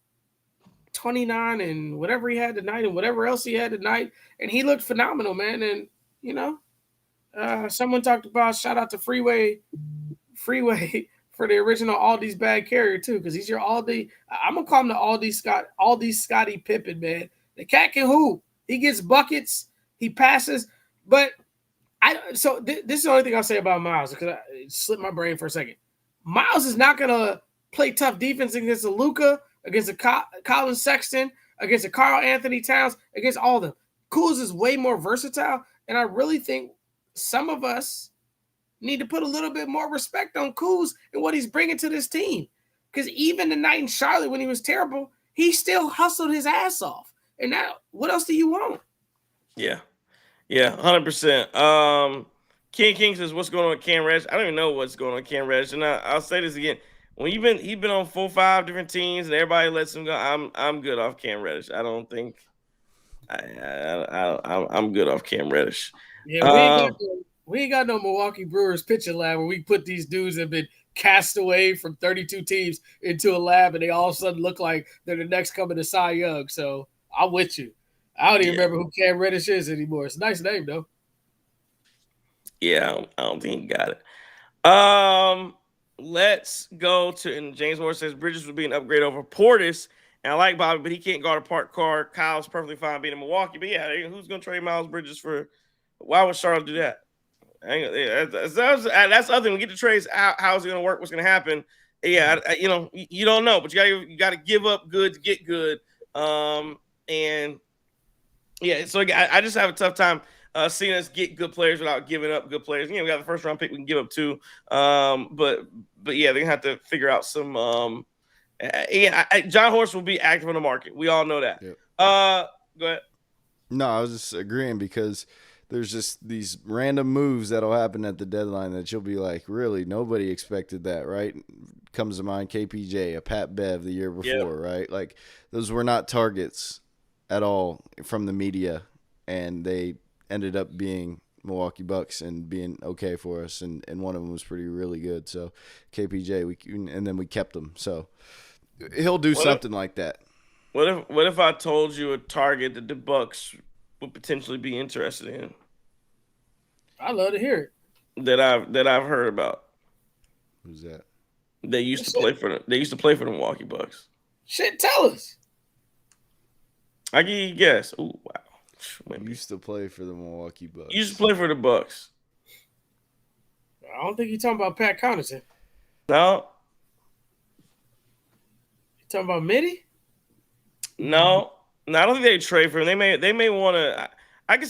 29 and whatever he had tonight and whatever else he had tonight, and he looked phenomenal, man. And someone talked about shout out to Freeway for the original Aldi's bag carrier too, because he's your Aldi. I'm gonna call him the Aldi Scotty Pippen, man. The cat can hoop. He gets buckets. He passes. But this is the only thing I'll say about Miles, because it slipped my brain for a second. Miles is not gonna play tough defense against a Luka, against a Colin Sexton, against a Karl Anthony Towns, against all of them. Kuz is way more versatile, and I really think some of us need to put a little bit more respect on Kuz and what he's bringing to this team. Because even the night in Charlotte when he was terrible, he still hustled his ass off. And now, what else do you want? Yeah, 100%. King says, "What's going on with Cam Reddish?" I don't even know what's going on with Cam Reddish, and I'll say this again: when he's been on 4-5 different teams, and everybody lets him go. I'm good off Cam Reddish. I don't think I'm good off Cam Reddish. Yeah, we ain't got no Milwaukee Brewers pitching lab where we put these dudes that have been cast away from 32 teams into a lab, and they all of a sudden look like they're the next coming to Cy Young. So I'm with you. I don't even remember who Cam Reddish is anymore. It's a nice name, though. Yeah, I don't think he got it. Let's go to, and James Moore says Bridges would be an upgrade over Portis. And I like Bobby, but he can't guard a parked car. Kyle's perfectly fine being in Milwaukee. But yeah, who's going to trade Miles Bridges for? Why would Charlotte do that? That's the other thing. We get the trades. How's it going to work? What's going to happen? Yeah, you don't know, but you got to give up good to get good. And yeah, so I just have a tough time seeing us get good players without giving up good players. We got the first round pick we can give up too. But yeah, they're gonna have to figure out some. John Horst will be active on the market. We all know that. Yep. Go ahead. No, I was just agreeing because there's just these random moves that'll happen at the deadline that you'll be like, really, nobody expected that, right? Comes to mind KPJ, a Pat Bev the year before, right? Like those were not targets at all from the media, and they ended up being Milwaukee Bucks and being okay for us, and one of them was really good. So KPJ, and then we kept him. So he'll do something like that. What if I told you a target that the Bucks would potentially be interested in? I'd love to hear it. That I've heard about. Who's that? They used to play for the Milwaukee Bucks. Shit, tell us. I give you a guess. Ooh, wow. Used to play for the Milwaukee Bucks. Used to play for the Bucks. I don't think you're talking about Pat Connaughton. No. You talking about Mitty? No, I don't think they trade for him. They may want to. I can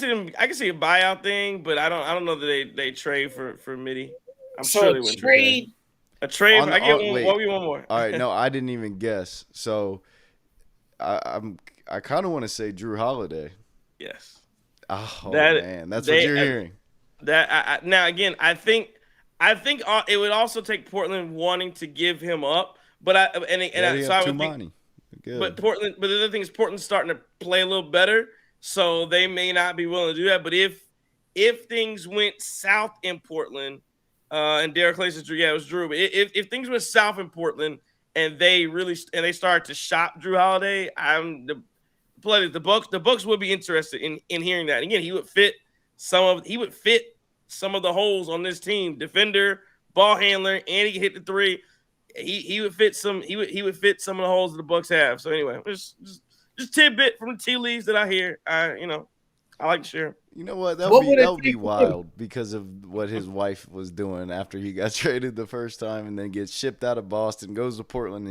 see a buyout thing, but I don't know that they trade for Mitty. I'm sure they wouldn't trade. A trade. I get one more. All right, no, I didn't even guess. So I kind of want to say Drew Holiday. Yes. Oh man, that's what you're hearing. Now again, I think it would also take Portland wanting to give him up, but I would think. Good. But the other thing is Portland's starting to play a little better, so they may not be willing to do that. But if things went south in Portland, and Derek Clay says, it was Drew. But if things went south in Portland and they started to shop Drew Holiday, the Bucks would be interested in hearing that. Again, he would fit some of the holes on this team: defender, ball handler, and he can hit the three. He would fit some. He would fit some of the holes that the Bucks have. So anyway, just tidbit from the tea leaves that I hear. I like to share. You know what? That would be wild because of what his wife was doing after he got traded the first time, and then gets shipped out of Boston, goes to Portland,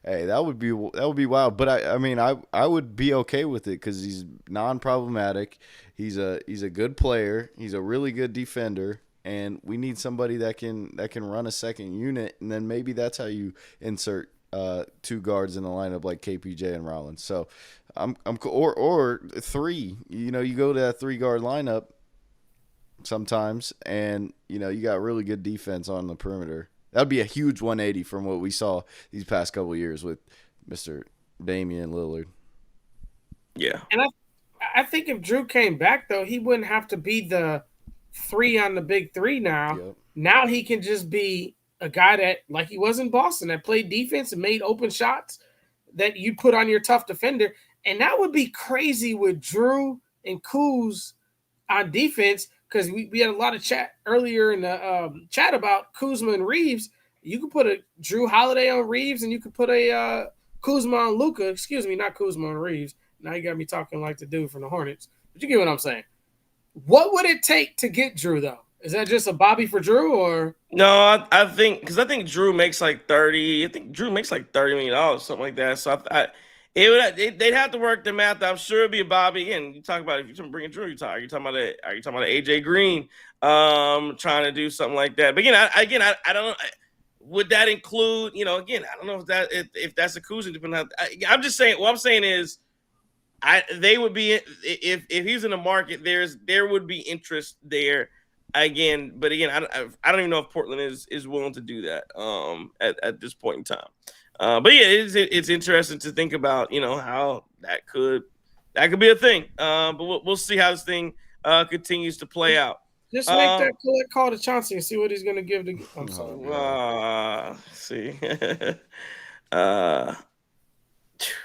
and that would be wild. But I would be okay with it because he's non-problematic. He's a good player. He's a really good defender. And we need somebody that can run a second unit, and then maybe that's how you insert two guards in the lineup like KPJ and Rollins. So I'm or three. You go to that 3-guard lineup sometimes, and you got really good defense on the perimeter. That'd be a huge 180 from what we saw these past couple of years with Mr. Damian Lillard. Yeah, I think if Drew came back, though, he wouldn't have to be the 3 on the big 3 now. Yep. Now he can just be a guy that, like he was in Boston, that played defense and made open shots that you put on your tough defender. And that would be crazy with Drew and Kuz on defense, because we had a lot of chat earlier in the chat about Kuzma and Reeves. You could put a Drew Holiday on Reeves, and you could put a Kuzma on Luka. Excuse me, not Kuzma on Reeves. Now you got me talking like the dude from the Hornets. But you get what I'm saying. What would it take to get Drew, though? Is that just a Bobby for Drew, or? No, I think Drew makes like 30. I think Drew makes like $30 million, something like that. So they'd have to work the math. I'm sure it'd be a Bobby. And you talk about, if you're bringing Drew, are you talking about AJ Green trying to do something like that? But I don't know. Would that include, I don't know if that's a Kuzma. I'm just saying. What I'm saying is, they would be, if he's in the market, there would be interest there again. But again, I don't even know if Portland is willing to do that at this point in time. But yeah, it's interesting to think about, how that could be a thing. But we'll see how this thing continues to play out. Just make that call to Chauncey and see what he's going to give to. I'm sorry. See.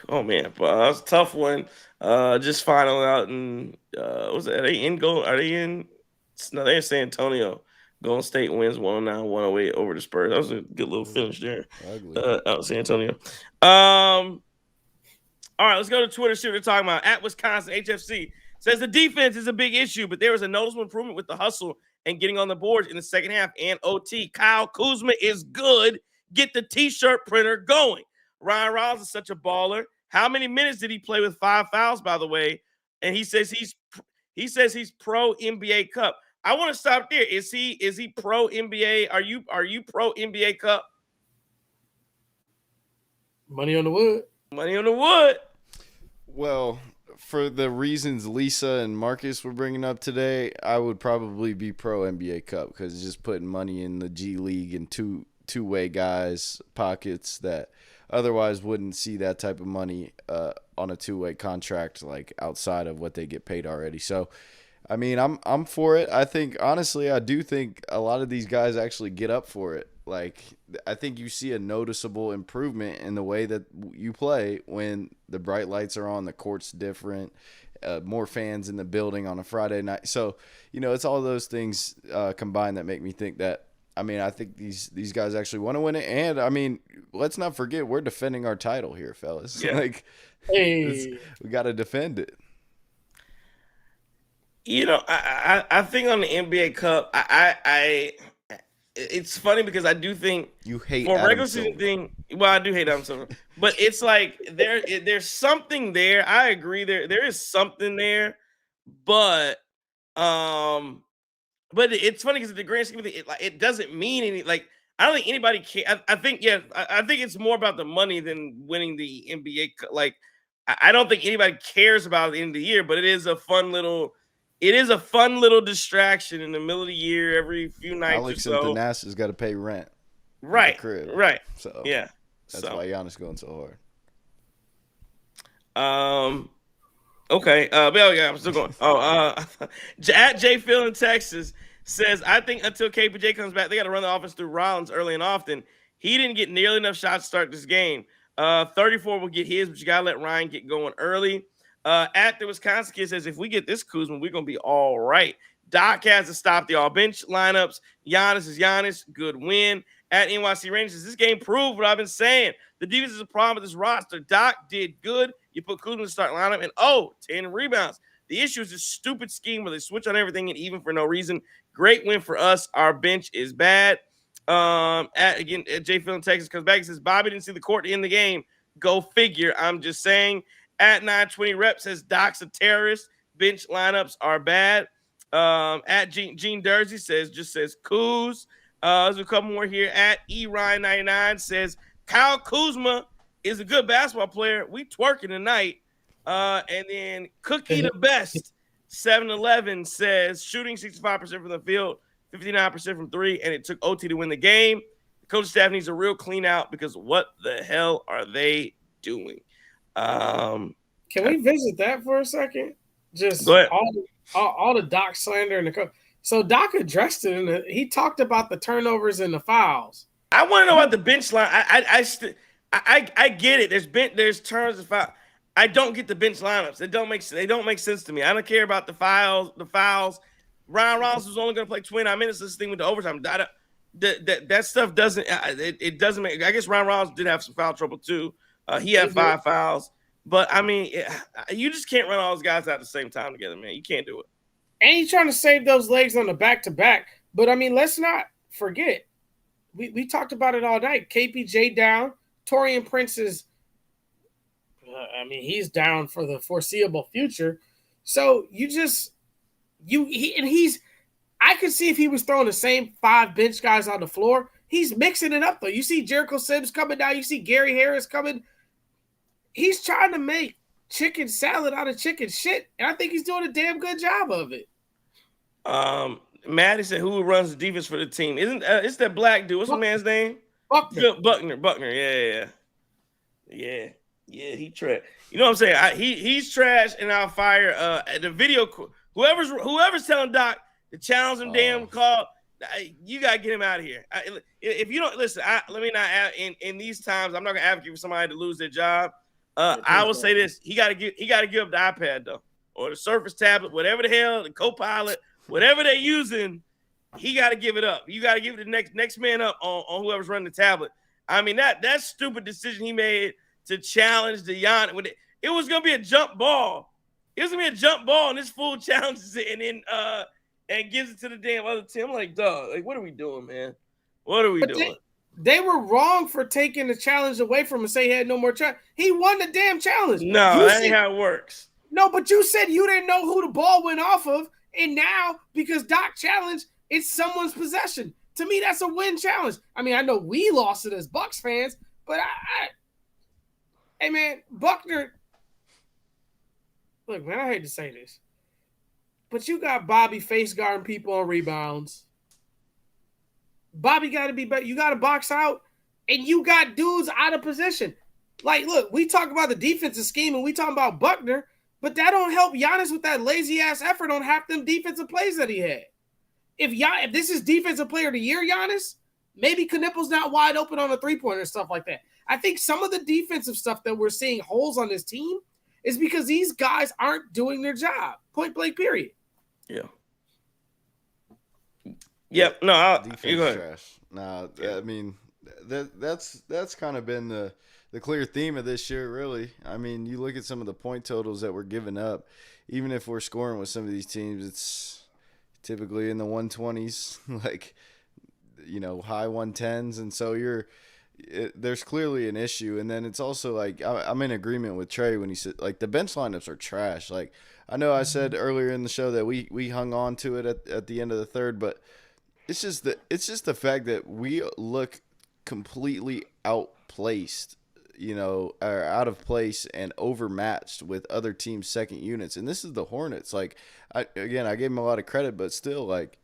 Oh man, but that's a tough one. Just finding out, and are they in? No, they're in San Antonio. Golden State wins 109-108 over the Spurs. That was a good little finish there. Out of San Antonio. All right, let's go to Twitter. See what they're talking about. At Wisconsin HFC says the defense is a big issue, but there was a noticeable improvement with the hustle and getting on the boards in the second half and OT. Kyle Kuzma is good. Get the T-shirt printer going. Ryan Rollins is such a baller. How many minutes did he play with 5 fouls, by the way? And he says he's pro NBA Cup. I want to stop there. Is he pro NBA? Are you pro NBA Cup? Money on the wood. Money on the wood. Well, for the reasons Lisa and Marcus were bringing up today, I would probably be pro NBA Cup, because it's just putting money in the G League and two-way guys' pockets that otherwise wouldn't see that type of money on a two-way contract, like outside of what they get paid already. So, I mean, I'm for it. I think, honestly, I do think a lot of these guys actually get up for it. Like, I think you see a noticeable improvement in the way that you play when the bright lights are on, the court's different, more fans in the building on a Friday night. So, it's all those things combined that make me think that, I think these guys actually want to win it. And, let's not forget, we're defending our title here, fellas. Yeah. We got to defend it. I think on the NBA Cup, it's funny because I do think you hate for Adam regular season thing. Well, I do hate Adam Silver, but it's like there's something there. I agree there is something there, but it's funny because the grand scheme of it, it doesn't mean any. Like, I don't think anybody can. I think it's more about the money than winning the NBA. Like, I don't think anybody cares about the end of the year, but it is a fun little distraction in the middle of the year every few nights Alex or so. and Thanasis got to pay rent. Right. So yeah. That's why Giannis going so hard. Okay. But yeah, I'm still going. At J Phil in Texas says, I think until KPJ comes back, they got to run the offense through Rollins early and often. He didn't get nearly enough shots to start this game. 34 will get his, but you got to let Ryan get going early. At the Wisconsin kid says, if we get this Kuzma, we're going to be all right. Doc has to stop the all-bench lineups. Giannis is Giannis. Good win. At NYC Rangers says, this game proved what I've been saying. The defense is a problem with this roster. Doc did good. You put Kuzma in the start lineup, and 10 rebounds. The issue is this stupid scheme where they switch on everything and even for no reason. Great win for us. Our bench is bad. At J. Phil in Texas comes back and says, Bobby didn't see the court to end the game. Go figure. I'm just saying. At 920 Rep says, Doc's a terrorist. Bench lineups are bad. At Gene Dursey says Kuz. There's a couple more here. At E-Ryan99 says, Kyle Kuzma is a good basketball player. We twerking tonight. And then Cookie the Best 7-11 says, shooting 65% from the field, 59% from three, and it took OT to win the game. The coaching staff needs a real clean out because what the hell are they doing? Can we visit that for a second? just Go ahead. all the Doc slander and the coach. So Doc addressed it, he talked about the turnovers and the fouls. I want to know about the bench line. I get it. There's turns of foul. I don't get the bench lineups. They don't make sense to me. I don't care about the fouls. Ryan Rollins was only going to play 29 minutes. This thing with the overtime. That stuff doesn't. It doesn't make. I guess Ryan Rollins did have some foul trouble too. He had 5 fouls. But I mean, you just can't run all those guys out at the same time together, man. You can't do it. And he's trying to save those legs on the back-to-back. But I mean, let's not forget. We talked about it all night. KPJ down. Torian Prince is. He's down for the foreseeable future. So I could see if he was throwing the same 5 bench guys on the floor. He's mixing it up, though. You see Jericho Sims coming down. You see Gary Harris coming. He's trying to make chicken salad out of chicken shit, and I think he's doing a damn good job of it. Maddie said, "Who runs the defense for the team? Isn't it's that black dude? What's the man's name? Buckner. Yeah. He trash. You know what I'm saying? He's trash, and I'll fire the video. Whoever's telling Doc to challenge him, damn call. You gotta get him out of here. If you don't listen, let me not. In these times, I'm not gonna advocate for somebody to lose their job. I will say this: he gotta give up the iPad though, or the Surface tablet, whatever the hell, the Copilot, whatever they're using. He got to give it up. You got to give it the next man up on whoever's running the tablet. I mean, that stupid decision he made to challenge the Giannis. It was going to be a jump ball. It was going to be a jump ball, and this fool challenges it and then and gives it to the damn other team. I'm like, dog, like, what are we doing, man? What are we doing? They were wrong for taking the challenge away from him and say he had no more challenge. He won the damn challenge. No, that ain't how it works. No, but you said you didn't know who the ball went off of, and now, because Doc challenged, it's someone's possession. To me, that's a win challenge. I mean, I know we lost it as Bucks fans, but hey, man, Buckner, look, man, I hate to say this, but you got Bobby face guarding people on rebounds. Bobby got to be better. You got to box out, and you got dudes out of position. Like, look, we talk about the defensive scheme, and we talk about Buckner, but that don't help Giannis with that lazy-ass effort on half them defensive plays that he had. If this is defensive player of the year, Giannis, maybe Knipple's not wide open on a three-pointer and stuff like that. I think some of the defensive stuff that we're seeing holes on this team is because these guys aren't doing their job. Point blank, period. Yeah. Yep. No, defense trash. No, I mean that's kind of been the clear theme of this year, really. I mean, you look at some of the point totals that we're giving up. Even if we're scoring with some of these teams, it's typically in the 120s, like, high 110s, and so there's clearly an issue. And then it's also like I'm in agreement with Trey when he said, like, the bench lineups are trash. Like, I know I said earlier in the show that we hung on to it at the end of the third, but it's just the fact that we look completely outplaced, or out of place and overmatched with other teams' second units. And this is the Hornets. Like, I gave them a lot of credit, but still, like,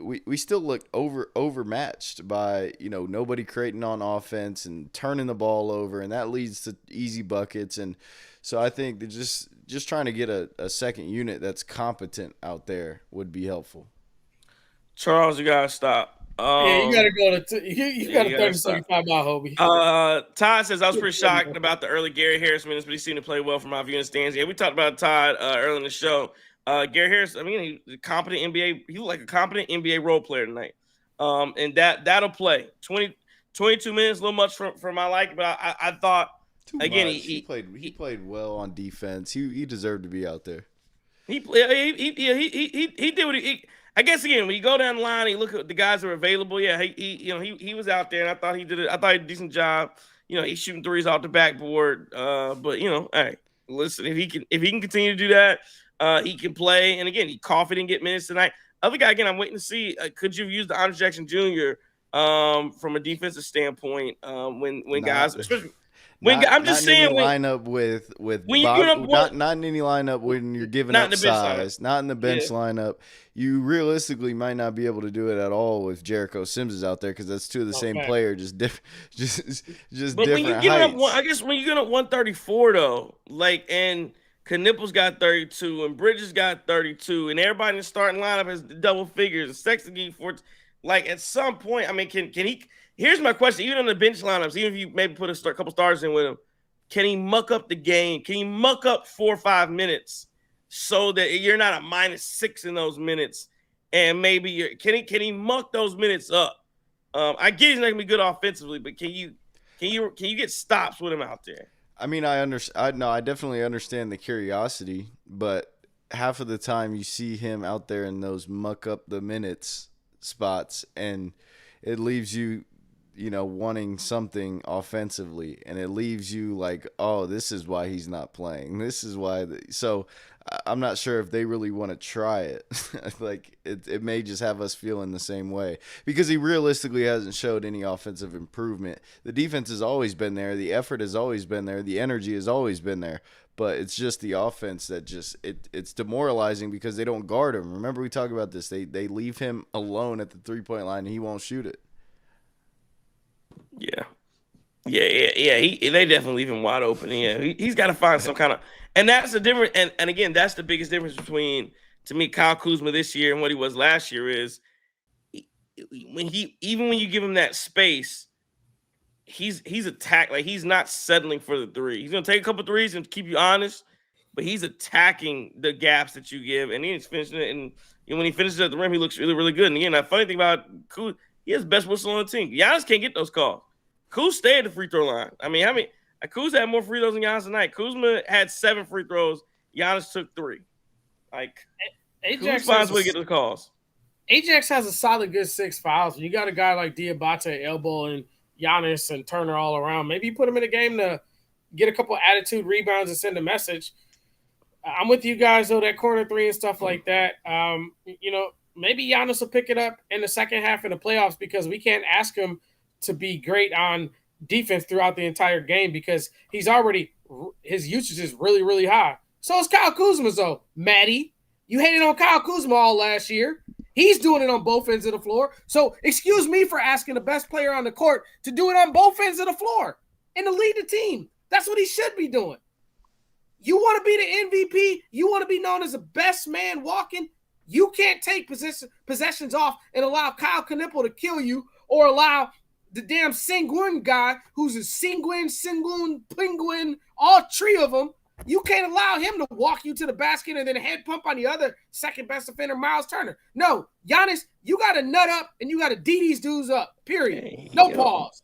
we still look overmatched by, nobody creating on offense and turning the ball over, and that leads to easy buckets. And so I think that just trying to get a second unit that's competent out there would be helpful. Charles, you gotta stop. You gotta go to you got a 30-second timeout, Hobie. Todd says, I was pretty shocked about the early Gary Harris minutes, but he seemed to play well from my view in the stands. Yeah, we talked about Todd early in the show. Gary Harris, I mean, he's a competent NBA. He looked like a competent NBA role player tonight. And that'll play 22 minutes, a little much for my liking, but I thought again he played well on defense. He deserved to be out there. He did what he. I guess again, when you go down the line, and you look at the guys that are available. Yeah, he was out there, and I thought he did it. I thought he did a decent job. He's shooting threes off the backboard. But hey, listen, if he can continue to do that, he can play. And again, Coffey didn't get minutes tonight. Other guy, again, I'm waiting to see. Could you use the Andre Jackson Jr. From a defensive standpoint when guys, especially. I'm just saying, lineup with when Bob, not in any lineup when you're giving up size, not in the bench lineup. You realistically might not be able to do it at all with Jericho Sims out there because that's two of the same player, just different when you get heights. I guess when you get up 134 though, like, and Knipples got 32, and Bridges got 32, and everybody in the starting lineup has double figures. And Sexton getting 14. Like at some point, I mean, can he? Here's my question: even on the bench lineups, even if you maybe put a couple stars in with him, can he muck up the game? Can he muck up 4 or 5 minutes so that you're not a -6 in those minutes? And maybe can he muck those minutes up? I get he's not gonna be good offensively, but can you get stops with him out there? I mean, I definitely understand the curiosity, but half of the time you see him out there in those muck up the minutes spots, and it leaves you, wanting something offensively, and it leaves you like, oh, this is why he's not playing. This is why. So I'm not sure if they really want to try it. Like it may just have us feeling the same way because he realistically hasn't showed any offensive improvement. The defense has always been there. The effort has always been there. The energy has always been there. But it's just the offense that it's demoralizing because they don't guard him. Remember we talked about this. They leave him alone at the 3-point line and he won't shoot it. Yeah. They definitely leave him wide open. Yeah, he's got to find some kind of, and that's the difference. And again, that's the biggest difference between, to me, Kyle Kuzma this year and what he was last year is when you give him that space, he's attacked. Like he's not settling for the three. He's gonna take a couple threes and keep you honest, but he's attacking the gaps that you give, and he's finishing it. And when he finishes at the rim, he looks really, really good. And again, the funny thing about Kuz, he has the best whistle on the team. Giannis can't get those calls. Kuz stayed at the free throw line. I mean, Kuz had more free throws than Giannis tonight. Kuzma had 7 free throws. Giannis took 3. Like, Ajax finds a way to get the calls. Ajax has a solid good 6 fouls. You got a guy like Diabate, Elbow, and Giannis and Turner all around. Maybe you put him in a game to get a couple attitude rebounds and send a message. I'm with you guys, though, that corner 3 and stuff like that. Maybe Giannis will pick it up in the second half in the playoffs because we can't ask him to be great on defense throughout the entire game because his usage is really, really high. So is Kyle Kuzma, though. Maddie, you hated on Kyle Kuzma all last year. He's doing it on both ends of the floor. So excuse me for asking the best player on the court to do it on both ends of the floor and to lead the team. That's what he should be doing. You want to be the MVP? You want to be known as the best man walking? You can't take possessions off and allow Kyle Knippel to kill you or allow the damn Sengun guy who's a Sengun, Penguin, all 3 of them. You can't allow him to walk you to the basket and then head pump on the other second best defender, Miles Turner. No, Giannis, you got to nut up and you got to D these dudes up, period. No pause.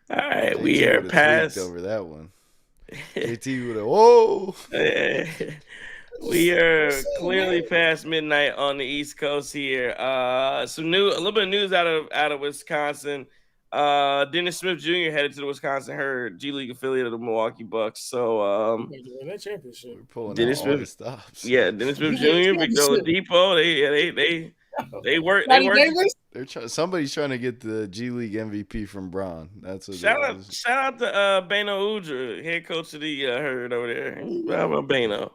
All right, we are past. Over that one. JT would have, whoa. We are clearly past midnight on the East Coast here. A little bit of news out of Wisconsin. Dennis Smith Jr. headed to the Wisconsin Herd, G League affiliate of the Milwaukee Bucks. So that championship. We're pulling Dennis out all Smith, the stops. Yeah, Dennis Smith Jr., Victor Oladipo. They work. Somebody's trying to get the G League MVP from Braun. That's what shout out to Bano Udra, head coach of the Herd over there. How about Bano?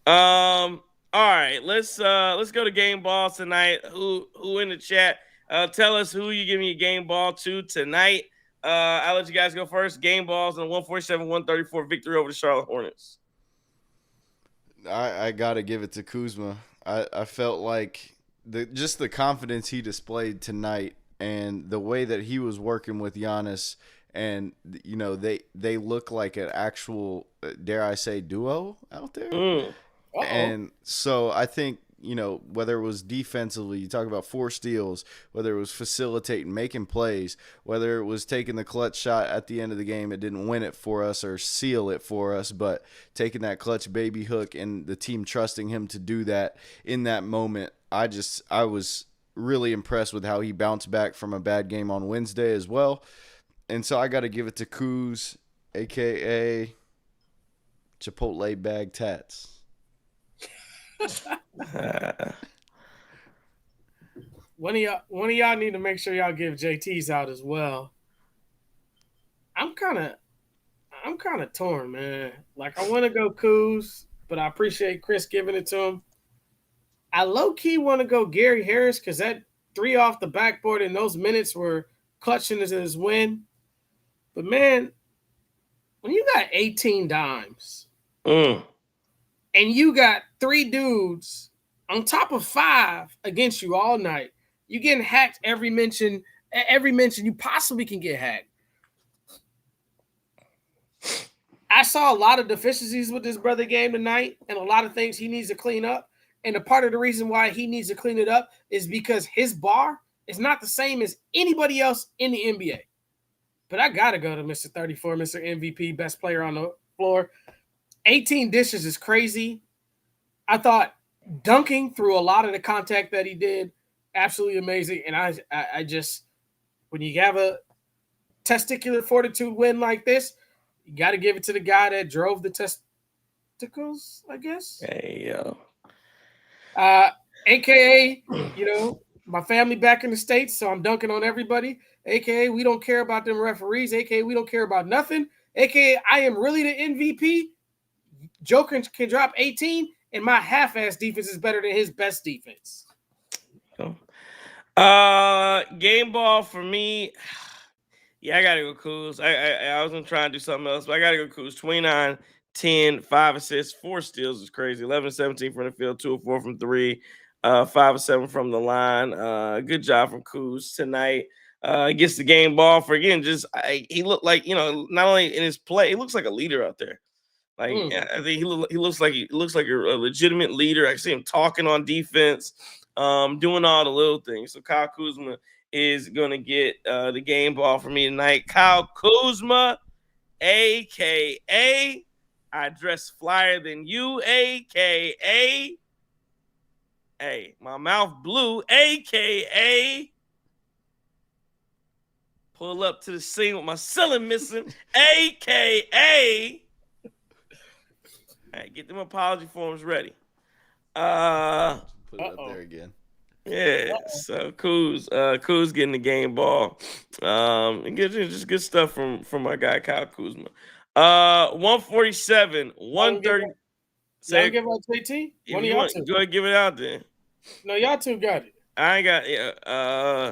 All right, let's go to game ball tonight. Who in the chat? Tell us who you giving your game ball to tonight. I'll let you guys go first. Game balls and a 147-134 victory over the Charlotte Hornets. I gotta give it to Kuzma. I felt like the confidence he displayed tonight and the way that he was working with Giannis, and they look like an actual, dare I say, duo out there. And so I think, whether it was defensively, you talk about 4 steals, whether it was facilitating, making plays, whether it was taking the clutch shot at the end of the game, it didn't win it for us or seal it for us, but taking that clutch baby hook and the team trusting him to do that in that moment. I was really impressed with how he bounced back from a bad game on Wednesday as well. And so I got to give it to Kuz, a.k.a. Chipotle Bag Tats. One of y'all need to make sure y'all give JT's out as well. I'm kind of torn, man. Like, I want to go Kuz, but I appreciate Chris giving it to him. I low-key want to go Gary Harris because that 3 off the backboard in those minutes were clutching his win. But, man, when you got 18 dimes Mm. and you got 3 dudes on top of 5 against you all night, you getting hacked every mention you possibly can get hacked. I saw a lot of deficiencies with this brother game tonight and a lot of things he needs to clean up. And a part of the reason why he needs to clean it up is because his bar is not the same as anybody else in the NBA. But I got to go to Mr. 34, Mr. MVP, best player on the floor. 18 dishes is crazy. I thought dunking through a lot of the contact that he did, absolutely amazing. And I just, when you have a testicular fortitude win like this, you got to give it to the guy that drove the testicles, I guess. Hey, yo. AKA, my family back in the States, so I'm dunking on everybody. AKA, we don't care about them referees. AKA, we don't care about nothing. AKA, I am really the MVP. Joker can drop 18, and my half-ass defense is better than his best defense. Game ball for me. Yeah, I gotta go Kuz. I was gonna try and do something else, but I gotta go Kuz. 29, 10, 5 assists, 4 steals is crazy. 11, 17 from the field, 2 or 4 from 3, 5 or 7 from the line. Good job from Kuz tonight. Gets the game ball for again. He looked like not only in his play, he looks like a leader out there. Like I think he looks like a legitimate leader. I see him talking on defense, doing all the little things. So Kyle Kuzma is gonna get the game ball for me tonight. Kyle Kuzma, aka I dress flyer than you, aka hey, my mouth blue, aka pull up to the scene with my ceiling missing, aka hey, get them apology forms ready. Put it up there again. Yeah, so Kuz getting the game ball. And just good stuff from my guy Kyle Kuzma. 147, 130. Y'all give out JT? One of y'all two. Go ahead, give it out there. No, y'all two got it. I ain't got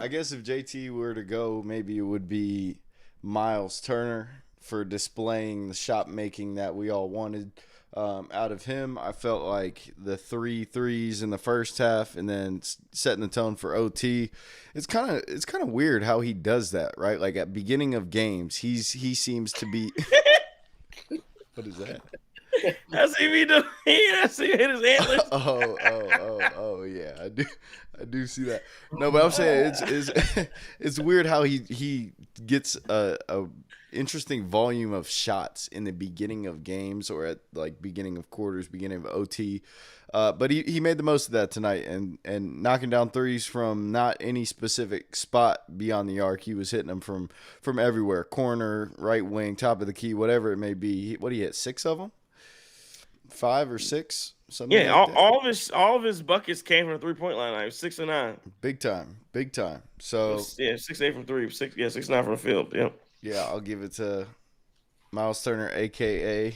I guess if JT were to go, maybe it would be Miles Turner for displaying the shot making that we all wanted. Out of him, I felt like the 3 threes in the first half and then setting the tone for OT. It's kind of weird how he does that, right? Like at beginning of games, he seems to be. What is that? That's him. That's him hit his antlers. Oh yeah, I do see that. No, but I'm saying it's weird how he gets a interesting volume of shots in the beginning of games or at like beginning of quarters, beginning of OT. But he made the most of that tonight and knocking down threes from not any specific spot beyond the arc. He was hitting them from everywhere, corner, right wing, top of the key, whatever it may be. What did he hit? 6 of them? 5 or 6? Something. Yeah, like all of his buckets came from the 3-point line. I was 6 and 9. Big time. So 6-8 from 3, 6-9 from the field. Yeah. Yeah, I'll give it to Miles Turner, aka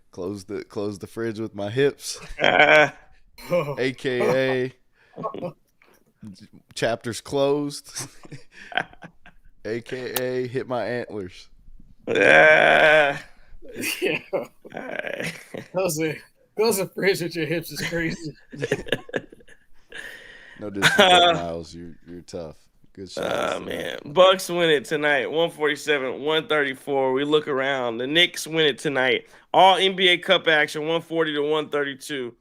close the fridge with my hips, aka chapters closed, aka hit my antlers. Yeah. Close the fridge with your hips is crazy. No disrespect, Miles. You're tough. Good shot. Man. Bucks win it tonight, 147-134. We look around. The Knicks win it tonight. All NBA Cup action, 140-132.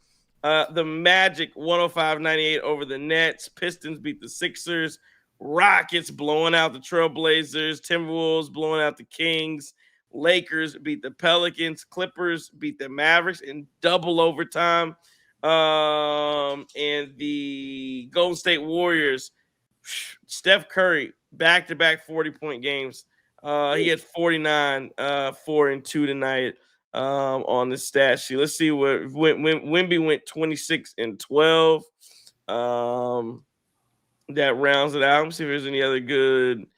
The Magic, 105-98 over the Nets. Pistons beat the Sixers. Rockets blowing out the Trailblazers. Timberwolves blowing out the Kings. Lakers beat the Pelicans. Clippers beat the Mavericks in double overtime. And the Golden State Warriors, Steph Curry, back-to-back 40-point games. He had 49, 4 and 2 tonight on the stat sheet. Let's see what Wemby went 26 and 12. That rounds it out. Let me see if there's any other good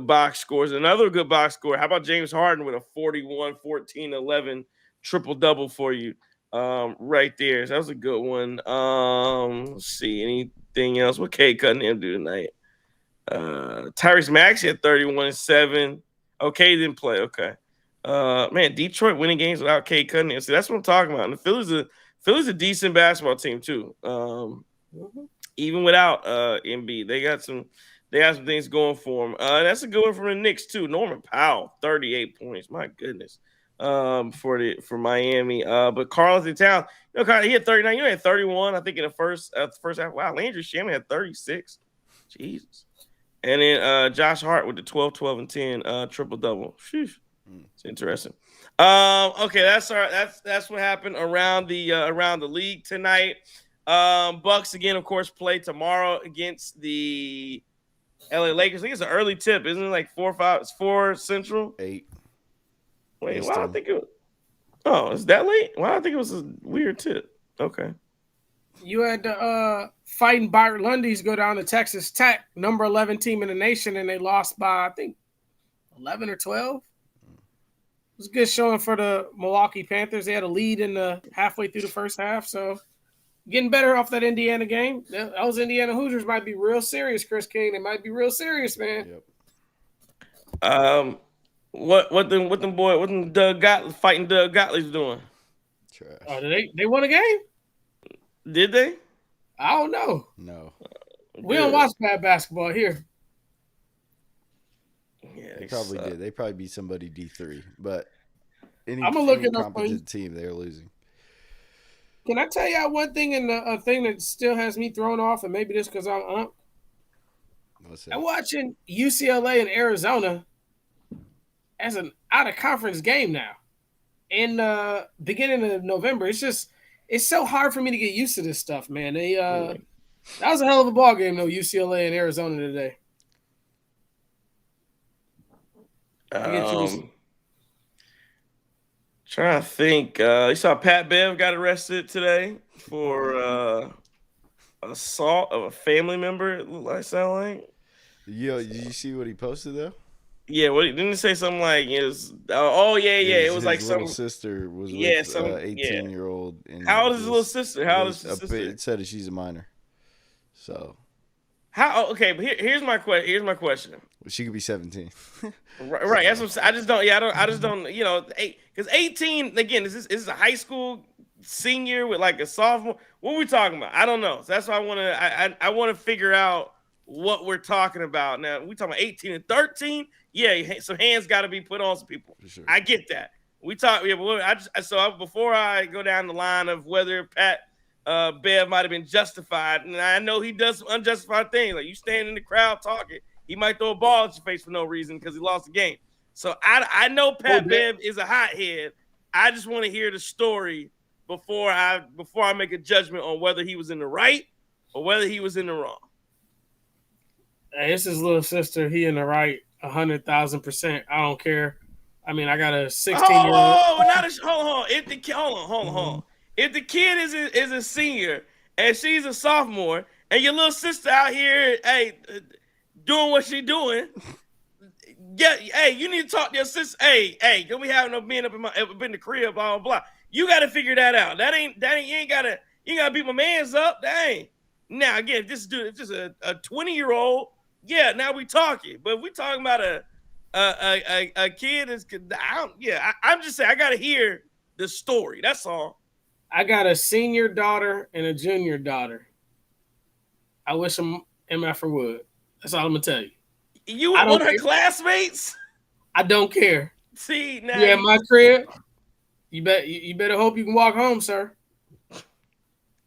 box scores. Another good box score. How about James Harden with a 41, 14, 11 triple-double for you right there. So that was a good one. Let's see. Anything else? What Cade Cunningham do tonight? Tyrese Maxey at 31 and 7. Okay, didn't play. Okay. Man, Detroit winning games without Cade Cunningham. See, that's what I'm talking about. And the Philly's a decent basketball team too. Even without Embiid, they got some things going for them. That's a good one from the Knicks too. Norman Powell, 38 points. My goodness. For Miami. But Karl-Anthony Towns, he had 39. You had 31, I think, in the first half. Wow, Landry Shamet had 36. Jesus. And then Josh Hart with the 12, 12, and 10 triple double. It's interesting. Okay, that's what happened around the league tonight. Bucks again, of course, play tomorrow against the LA Lakers. I think it's an early tip, isn't it? Like 4 or 5? It's 4 Central. 8. Wait, why? I think it was. Oh, is that late? Why? I think it was a weird tip. Okay. You had the fighting Byron Lundy's go down to Texas Tech, number 11 team in the nation, and they lost by, I think, 11 or 12. It was a good showing for the Milwaukee Panthers. They had a lead in the halfway through the first half, so getting better off that Indiana game. Those Indiana Hoosiers might be real serious, Chris King. They might be real serious, man. Yep. What them Doug Gottlieb's doing? Trash. Oh, they won a game? Did they? I don't know. No. We don't watch bad basketball here. Yeah, they probably did. They probably beat somebody D3, but any competent team, they're losing. Can I tell you one thing, and a thing that still has me thrown off, and maybe just because I'm up? I'm watching UCLA and Arizona as an out-of-conference game now. In the beginning of November, it's so hard for me to get used to this stuff, man. That was a hell of a ball game, though, UCLA and Arizona today. Trying to think. You saw Pat Bev got arrested today for assault of a family member. It looked like, sound like. Yo, did you see what he posted though? Yeah, didn't he say something like it was? It was like his some little sister was with some 18-year-old. How old is his little sister? How old is his sister? It said that she's a minor. So how? Okay, but here's my question. Here's my question. She could be 17. Right. That's what I'm saying. I just don't. Yeah, I just don't. Because 18 again. Is this a high school senior with like a sophomore? What are we talking about? I don't know. So that's why I want to figure out what we're talking about. Now we talking about 18 and 13. Yeah, some hands got to be put on some people. Sure. I get that. We talk. Yeah, but before I go down the line of whether Pat Bev might have been justified, and I know he does some unjustified things. Like you stand in the crowd talking, he might throw a ball at your face for no reason because he lost the game. So I know Pat Bev is a hothead. I just want to hear the story before I make a judgment on whether he was in the right or whether he was in the wrong. Hey, it's his little sister. He in the right 100,000%. I don't care. I mean, I got a 16-year-old. Hold on. If the kid is a senior and she's a sophomore, and your little sister out here, doing what she doing, you need to talk to your sister. Don't be having no being up in the crib, blah blah blah. You got to figure that out. You ain't gotta beat my man's up. Dang. Now again, if this is a 20-year-old. Yeah, now we talking, but we talking about a kid is. I'm just saying I got to hear the story. That's all. I got a senior daughter and a junior daughter. I wish them MF would. That's all I'm gonna tell you. You one of her classmates? I don't care. See now. Yeah, my crib. You better hope you can walk home, sir.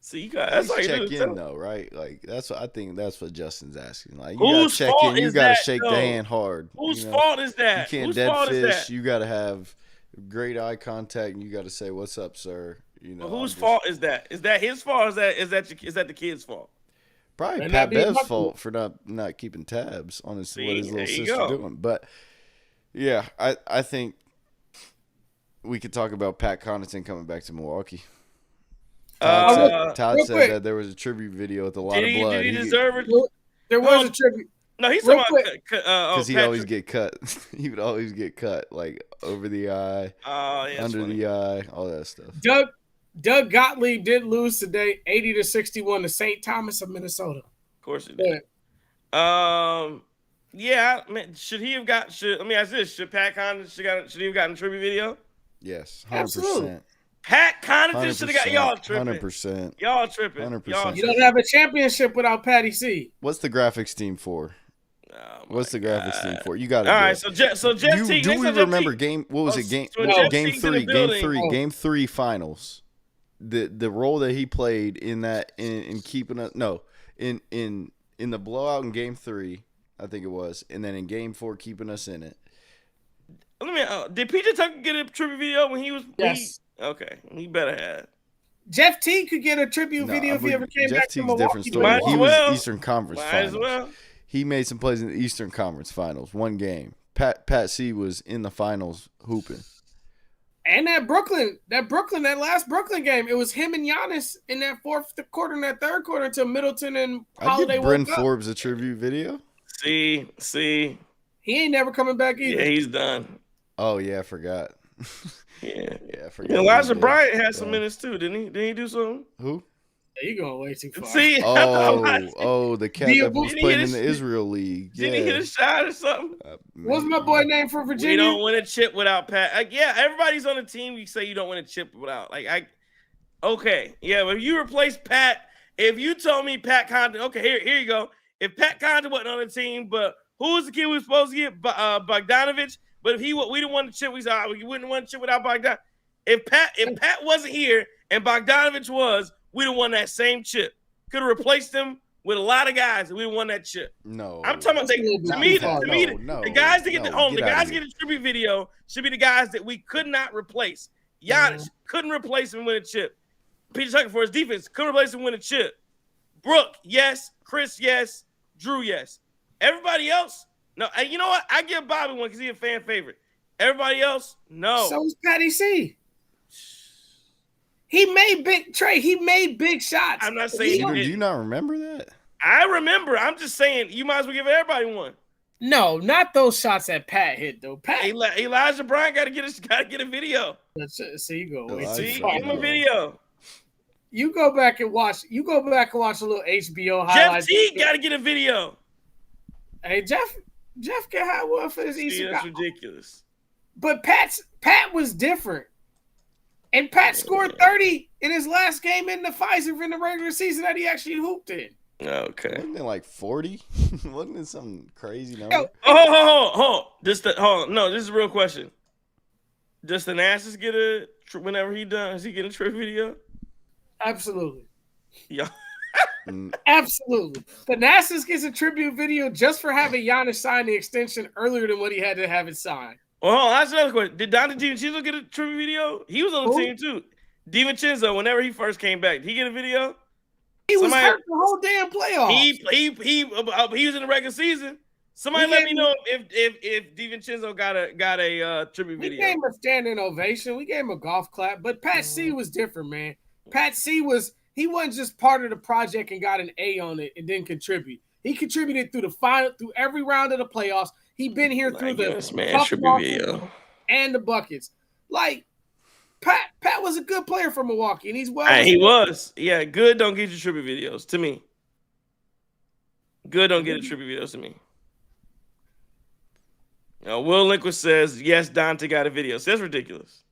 See, that's how you check do in though, right? Like that's what Justin's asking. Like you gotta check in, you gotta shake the hand hard. Whose fault is that? You can't dead fish. You gotta have great eye contact, and you gotta say, "What's up, sir?" Whose fault is that? Is that his fault? Or is that the kid's fault? Probably Pat Bev's fault for not keeping tabs on what his little sister doing. But yeah, I think we could talk about Pat Connaughton coming back to Milwaukee. Todd said that there was a tribute video with a lot of blood. Did he deserve it? There was a tribute. No, he's talking about because he'd always get cut. He would always get cut, like over the eye, under the eye, all that stuff. Doug Gottlieb did lose today, 80-61 to St. Thomas of Minnesota. Of course he did. Yeah, man, should he have got? Let me ask this: should Pat Connaughton should he have gotten a tribute video? Yes, 100%. Absolutely. Pat Connaughton should have got y'all tripping. 100%. Y'all tripping. 100%. Y'all You don't have a championship without Patty C. What's the graphics team for? Oh What's the graphics God. team for? You got it. All right, so Jeff T. Do we remember game? What was it? So Jeff Game T's in the 3. building. Game 3 finals. The role that he played in that in keeping us in the blowout in Game 3, I think it was, and then in Game 4 keeping us in it. Let me. Did PJ Tucker get a tribute video when he was? Yes. Okay, he better have. Jeff T could get a tribute video if he ever came back to Milwaukee. Different story. Might He as was well. Eastern Conference Might Finals. as well. He made some plays in the Eastern Conference Finals. One game. Pat C was in the finals hooping. And that last Brooklyn game, it was him and Giannis in that fourth quarter and that third quarter until Middleton and Holiday I'd give Bryn woke up. Forbes a tribute video. See. He ain't never coming back either. Yeah, he's done. Oh yeah, I forgot. Yeah. I forgot. Elijah Bryant had some minutes too, didn't he? Didn't he do something? Who? Yeah, you going way too far. See, The cat that was Didn't he playing hit in the Israel League. didn't he hit a shot or something? What's my boy name for We Virginia? don't win a chip without Pat. Yeah, everybody's on the team. You say you don't win a chip without. Okay, yeah, but if you replace Pat, if you told me Pat Connaughton, okay, here you go. If Pat Connaughton wasn't on the team, but who was the kid we were supposed to get? Bogdanovich. But if we didn't want the chip, we said we wouldn't want the chip without Bogdanovich. If Pat wasn't here and Bogdanovich was, we'd have won that same chip. Could have replaced him with a lot of guys, and we'd have won that chip. No, I'm talking about the guys that get the tribute video should be the guys that we could not replace. Giannis couldn't replace him and win a chip. Peter Tucker for his defense couldn't replace him and win a chip. Brooke, yes. Chris, yes. Drew, yes. Everybody else, no. And you know what? I give Bobby one because he's a fan favorite. Everybody else, no. So is Patty C. He made big shots. I'm not saying Do you not remember that? I remember. I'm just saying you might as well give everybody one. No, not those shots that Pat hit though. Pat Elijah Bryant got to get a video. See, you go. See, give him a video. You go back and watch. You go back and watch a little HBO highlights. Jeff T got to get a video. Hey, Jeff can have one for his Eastern. That's ridiculous. But Pat was different. And Pat scored 30 in his last game in the Pfizer in the regular season that he actually hooped in. Okay. Wasn't it like 40? Wasn't it some crazy number? Yo, hold. This is a real question. Does Thanasis get whenever he done? Does he get a trip video? Absolutely. Yeah. Absolutely. Thanasis gets a tribute video just for having Giannis sign the extension earlier than what he had to have it signed. Well, hold on, that's another question. Did Dante DiVincenzo get a tribute video? He was on the team too. DiVincenzo, whenever he first came back, did he get a video? He was hurt the whole damn playoff. He was in the regular season. Somebody let me know if DiVincenzo got a tribute video. We gave him a standing ovation. We gave him a golf clap. But Pat C was different, man. Pat C he wasn't just part of the project and got an A on it and didn't contribute. He contributed through the final, through every round of the playoffs. He been here through the tribute video and the buckets. Like Pat was a good player for Milwaukee, and he's well. He was. Yeah, good don't get you tribute videos to me. Good don't get a tribute videos to me. Will Linquist says yes, Dante got a video. So that's ridiculous.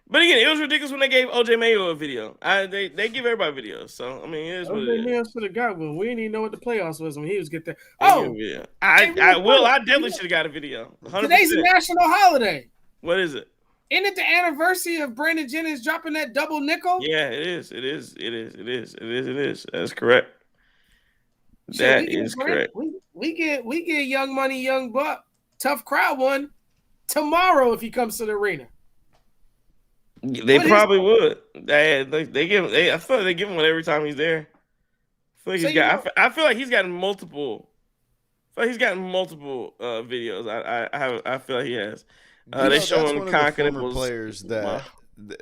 But again, it was ridiculous when they gave OJ Mayo a video. They give everybody videos. So I mean, it is what it is. Mayo should have got one. We didn't even know what the playoffs was when he was get there. I definitely should have got a video. 100%. Today's a national holiday. What is it? Isn't it the anniversary of Brandon Jennings dropping that double nickel? Yeah, it is. That's correct. That is correct. We get Young Money, Young Buck, tough crowd one tomorrow if he comes to the arena. They probably would. I feel like they give him one every time he's there. I feel like he's gotten multiple. Videos. I feel like he has. They show him conking players that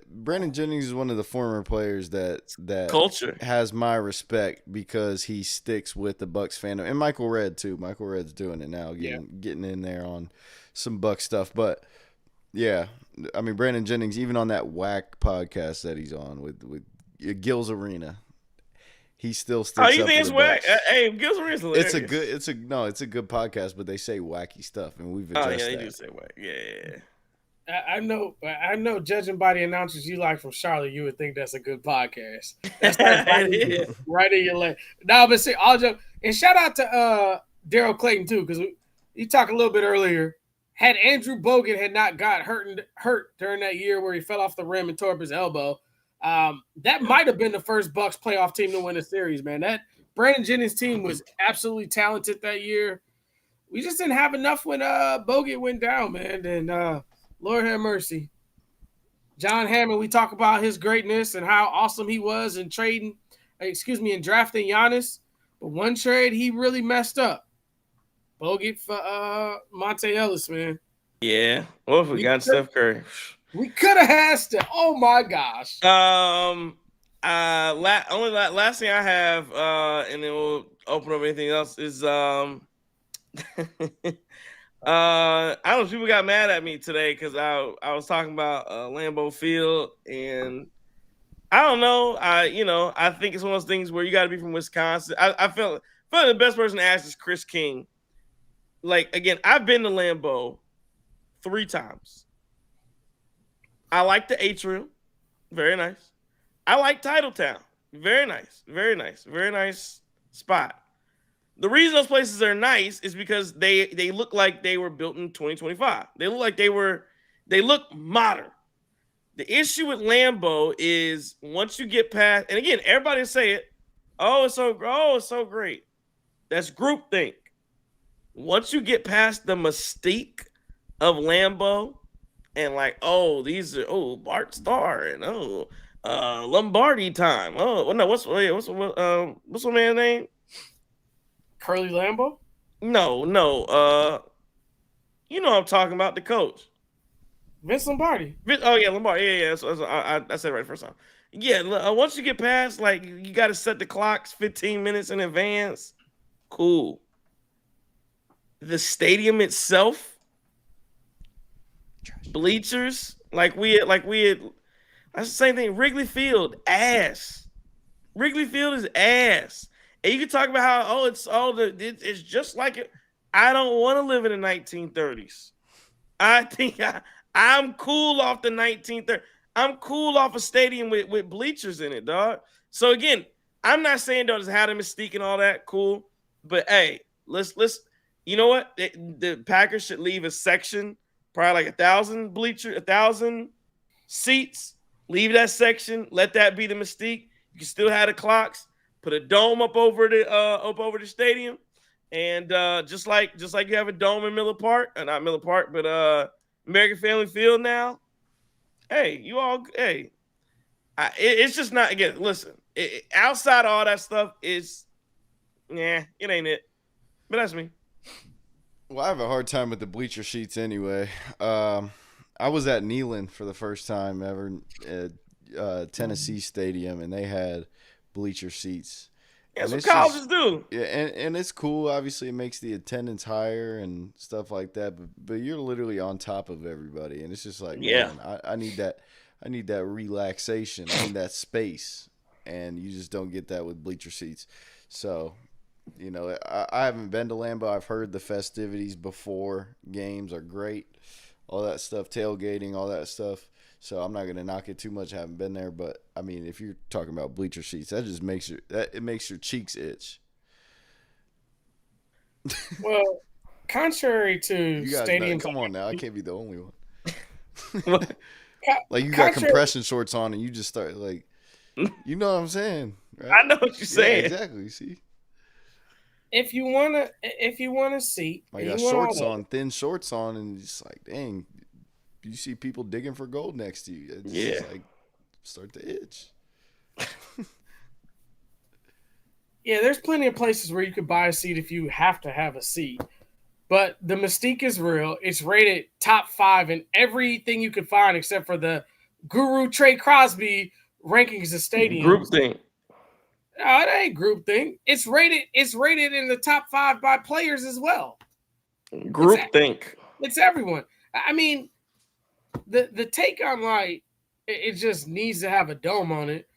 Brandon Jennings is one of the former players that culture has my respect because he sticks with the Bucks fandom, and Michael Redd too. Michael Redd's doing it now, getting in there on some Bucks stuff. But yeah, I mean Brandon Jennings, even on that whack podcast that he's on with Gil's Arena, he still Oh, sticks you up think for it's the whack? Bucks. Hey, give us a reason. It's a good podcast, but they say wacky stuff, and we've addressed Oh yeah, they that. do say whack. Yeah. I know. Judging by the announcers you like from Charlotte, you would think that's a good podcast. That's right in your leg. No, but see, all joke. And shout out to Daryl Clayton too, because you talked a little bit earlier. Had Andrew Bogut had not got hurt during that year where he fell off the rim and tore up his elbow, that might have been the first Bucks playoff team to win a series. Man, that Brandon Jennings team was absolutely talented that year. We just didn't have enough when Bogut went down, man. And Lord have mercy. John Hammond, we talk about his greatness and how awesome he was in drafting Giannis. But one trade he really messed up. Bogut for Monte Ellis, man. Yeah. What if we got Steph Curry? We could have had Steph. Oh my gosh. Last thing I have, and then we'll open up anything else is I don't know if people got mad at me today because I was talking about Lambeau Field, and I don't know. I think it's one of those things where you got to be from Wisconsin. I feel like the best person to ask is Chris King. Like, again, I've been to Lambeau 3 times. I like the atrium. Very nice. I like Titletown. Very nice. Very nice. Very nice spot. The reason those places are nice is because they look like they were built in 2025. They look like they look modern. The issue with Lambeau is once you get past, and again, everybody say it, it's so great. That's groupthink. Once you get past the mystique of Lambeau and like, these are Bart Starr and Lombardi time. What's my man's name? Curly Lambeau? No. You know what I'm talking about, the coach. Vince Lombardi. Lombardi. Yeah. So, I said it right the first time. Yeah, once you get past, like, you got to set the clocks 15 minutes in advance. Cool. The stadium itself, bleachers, like we had. That's the same thing. Wrigley Field, ass. Wrigley Field is ass. And you can talk about how it's just like it. I don't want to live in the 1930s. I think I'm cool off the 1930s. I'm cool off a stadium with bleachers in it, dog. So again, I'm not saying don't just have the mystique and all that, cool. But hey, let's you know what? The Packers should leave a section, probably like 1,000 seats. Leave that section. Let that be the mystique. You can still have the clocks. Put a dome up over the stadium, and just like you have a dome in Miller Park, not Miller Park, but American Family Field now. Hey, it's just not. Again, listen. Outside of all that stuff is, it ain't it. But that's me. Well, I have a hard time with the bleacher seats anyway. I was at Neyland for the first time ever at Tennessee Stadium, and they had bleacher seats. That's what colleges do. Yeah, and it's cool. Obviously, it makes the attendance higher and stuff like that. But you're literally on top of everybody, and it's just like, man, I need that. I need that relaxation. I need that space, and you just don't get that with bleacher seats. So, I haven't been to Lambeau. I've heard the festivities before games are great. All that stuff, tailgating, all that stuff. So I'm not going to knock it too much. I haven't been there, but I mean, if you're talking about bleacher seats, that just makes your cheeks itch. Well, contrary to stadiums, come on now, I can't be the only one. Like you got compression shorts on and you just start like, you know what I'm saying? Right? I know what you're saying. Yeah, exactly. See, if you want to see, I got shorts on, thin shorts on, and it's like, dang. You see people digging for gold next to you. It's just like start to itch. Yeah, there's plenty of places where you could buy a seat if you have to have a seat. But the mystique is real. It's rated top 5 in everything you could find except for the Guru Trey Crosby rankings of stadiums. Group thing. No, it ain't group thing. It's rated in the top 5 by players as well. Group think. It's everyone. I mean, the take on light, it just needs to have a dome on it.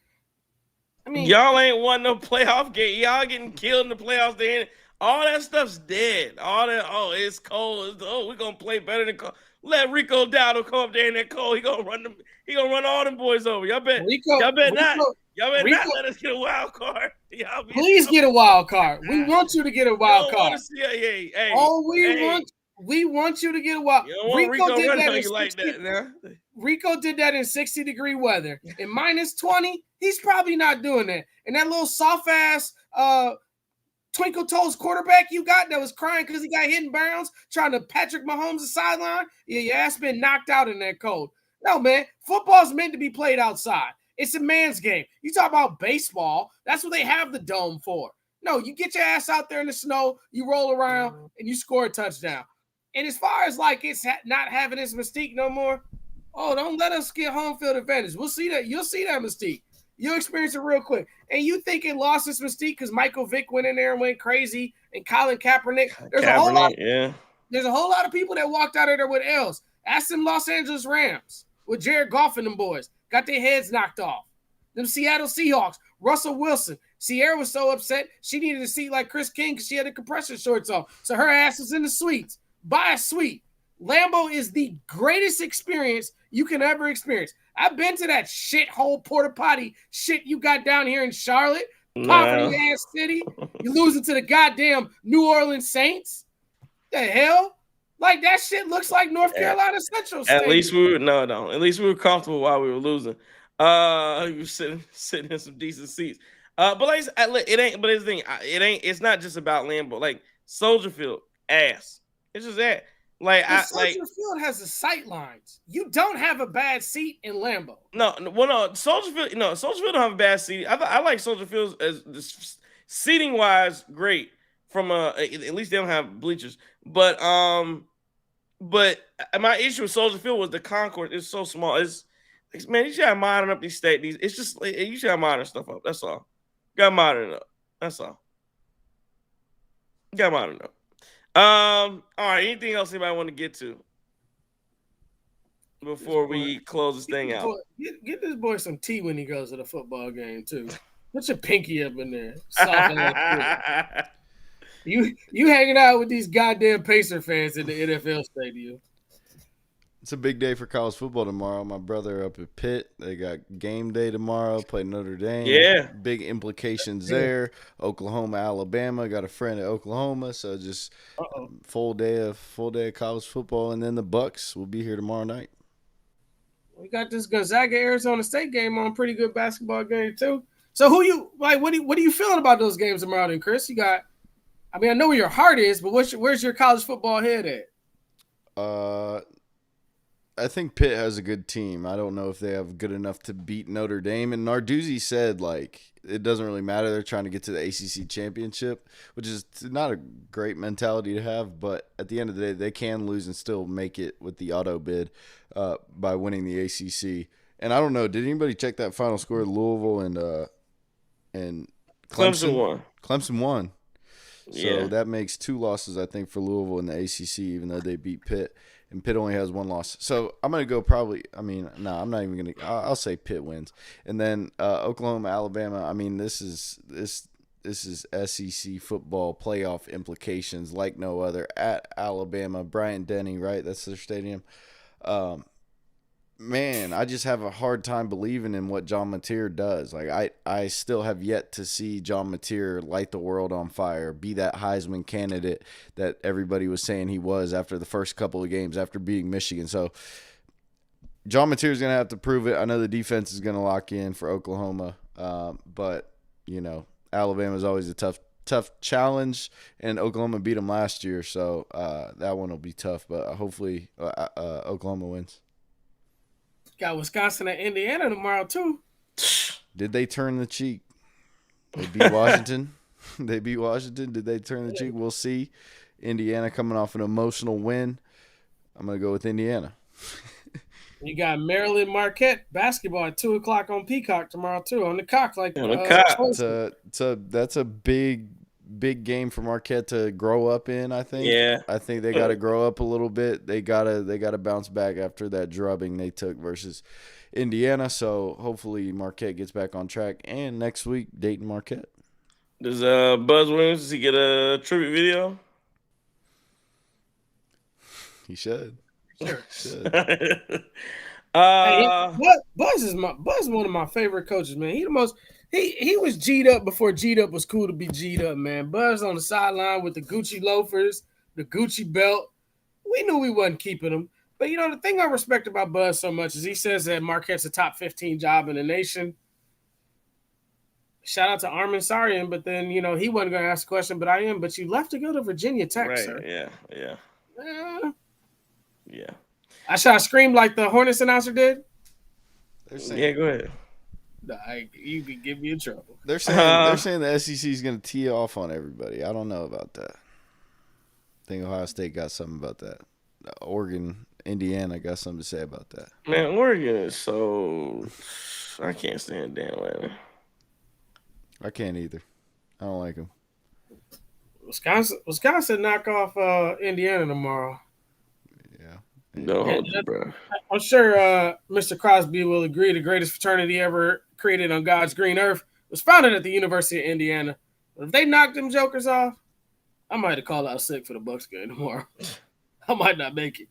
I mean, y'all ain't won no playoff game. Y'all getting killed in the playoffs. All that stuff's dead. All that, it's cold. We're gonna play better than cold. Let Rico Dowdle come up there in that cold. He gonna run all them boys over. Y'all bet not. Y'all better not let us get a wild card. Please get a wild card. We want you to get a wild card. We want you to get a wild. Rico did that in 60, Rico did that in 60-degree weather. In -20, he's probably not doing that. And that little soft ass twinkle toes quarterback you got that was crying because he got hit in bounds trying to Patrick Mahomes' sideline. Yeah, your ass been knocked out in that cold. No, man, football's meant to be played outside. It's a man's game. You talk about baseball, that's what they have the dome for. No, you get your ass out there in the snow, you roll around, and you score a touchdown. And as far as like it's not having its mystique no more, don't let us get home field advantage. We'll see that. You'll see that mystique. You'll experience it real quick. And you think it lost its mystique because Michael Vick went in there and went crazy and Colin Kaepernick. There's a whole lot of people that walked out of there with L's. Ask them Los Angeles Rams with Jared Goff and them boys. Got their heads knocked off. Them Seattle Seahawks, Russell Wilson. Sierra was so upset she needed a seat like Chris King because she had the compression shorts on. So her ass was in the suites. Buy a suite. Lambeau is the greatest experience you can ever experience. I've been to that shithole porta potty shit you got down here in Charlotte, poverty ass city. You losing to the goddamn New Orleans Saints. The hell? Like that shit looks like North Carolina Central State. At least we were comfortable while we were losing. We were sitting in some decent seats. But like it ain't. But it's not just about Lambeau. Like Soldier Field, ass. It's just that. Soldier Field has the sight lines. You don't have a bad seat in Lambeau. No. Soldier Field don't have a bad seat. I like Soldier Field as seating wise, great. From at least they don't have bleachers. But my issue with Soldier Field was the concourse is so small. It's man, you should have modern up these stadiums. It's just you should have modern stuff up. That's all. Got modern up. That's all. Got modern up. All right. Anything else anybody want to get to before we close this thing out? Get this boy some tea when he goes to the football game too. Put your pinky up in there. Soft you hanging out with these goddamn Pacer fans in the NFL stadium. It's a big day for college football tomorrow. My brother up at Pitt. They got game day tomorrow. Play Notre Dame. Yeah. Big implications there. Oklahoma, Alabama. Got a friend at Oklahoma. So just full day of college football. And then the Bucks will be here tomorrow night. We got this Gonzaga Arizona State game on. Pretty good basketball game too. So who you like? What are you feeling about those games tomorrow then, Chris? You got. I mean, I know where your heart is, but where's your college football head at? I think Pitt has a good team. I don't know if they have good enough to beat Notre Dame. And Narduzzi said, like, it doesn't really matter. They're trying to get to the ACC championship, which is not a great mentality to have. But at the end of the day, they can lose and still make it with the auto bid by winning the ACC. And I don't know, did anybody check that final score? Louisville and Clemson won. Clemson won. Yeah. So that makes 2 losses, I think, for Louisville in the ACC, even though they beat Pitt. And Pitt only has 1 loss. So I'm going to go I'm not even going to – I'll say Pitt wins. And then Oklahoma, Alabama, I mean, this is SEC football playoff implications like no other at Alabama. Bryant-Denny, right? That's their stadium. Man, I just have a hard time believing in what John Mateer does. Like I still have yet to see John Mateer light the world on fire, be that Heisman candidate that everybody was saying he was after the first couple of games after beating Michigan. So John Mateer is going to have to prove it. I know the defense is going to lock in for Oklahoma, but Alabama is always a tough challenge, and Oklahoma beat them last year, so that one will be tough. But hopefully Oklahoma wins. Got Wisconsin and Indiana tomorrow, too. Did they turn the cheek? They beat Washington. Did they turn the cheek? We'll see. Indiana coming off an emotional win. I'm going to go with Indiana. You got Maryland Marquette basketball at 2 o'clock on Peacock tomorrow, too. On the cock. That's a big big game for Marquette to grow up in, I think. Yeah. I think they got to grow up a little bit. They got to bounce back after that drubbing they took versus Indiana. So hopefully Marquette gets back on track. And next week, Dayton Marquette. Does Buzz Williams, does he get a tribute video? He should. Sure. Should. Buzz is one of my favorite coaches, man. He was G'd up before G'd up was cool to be G'd up, man. Buzz on the sideline with the Gucci loafers, the Gucci belt. We knew we wasn't keeping him. But, the thing I respect about Buzz so much is he says that Marquette's a top 15 job in the nation. Shout out to Armin Sarian, but then, he wasn't going to ask a question, but I am. But you left to go to Virginia Tech, right, sir. Yeah. I shall scream like the Hornets announcer did. Yeah, go ahead. You could give me in trouble. They're saying the SEC is going to tee off on everybody. I don't know about that. I think Ohio State got something about that. Oregon, Indiana got something to say about that. Man, Oregon is so – I can't stand Dan Lanning. I can't either. I don't like him. Wisconsin knock off Indiana tomorrow. Don't hold you, bro. I'm sure Mr. Crosby will agree the greatest fraternity ever created on God's green earth was founded at the University of Indiana. But if they knock them jokers off, I might have called out sick for the Bucks game tomorrow. I might not make it.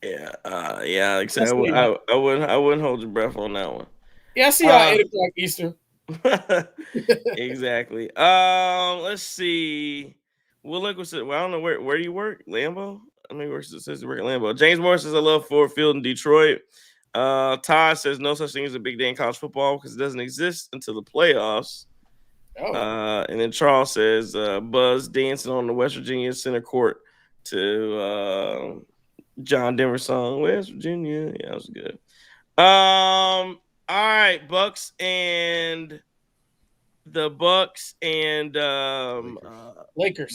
Yeah, like I said, I wouldn't hold your breath on that one. Yeah, I see y'all 8 o'clock Eastern. Exactly. Let's see. Well, look, I don't know where do you work? Lambeau? I mean, it says you work at Lambeau. James Morris says I love Ford Field in Detroit. Todd says no such thing as a big day in college football because it doesn't exist until the playoffs. And then Charles says Buzz dancing on the West Virginia center court to John Denver song, West Virginia. Yeah, that was good. All right, Bucks and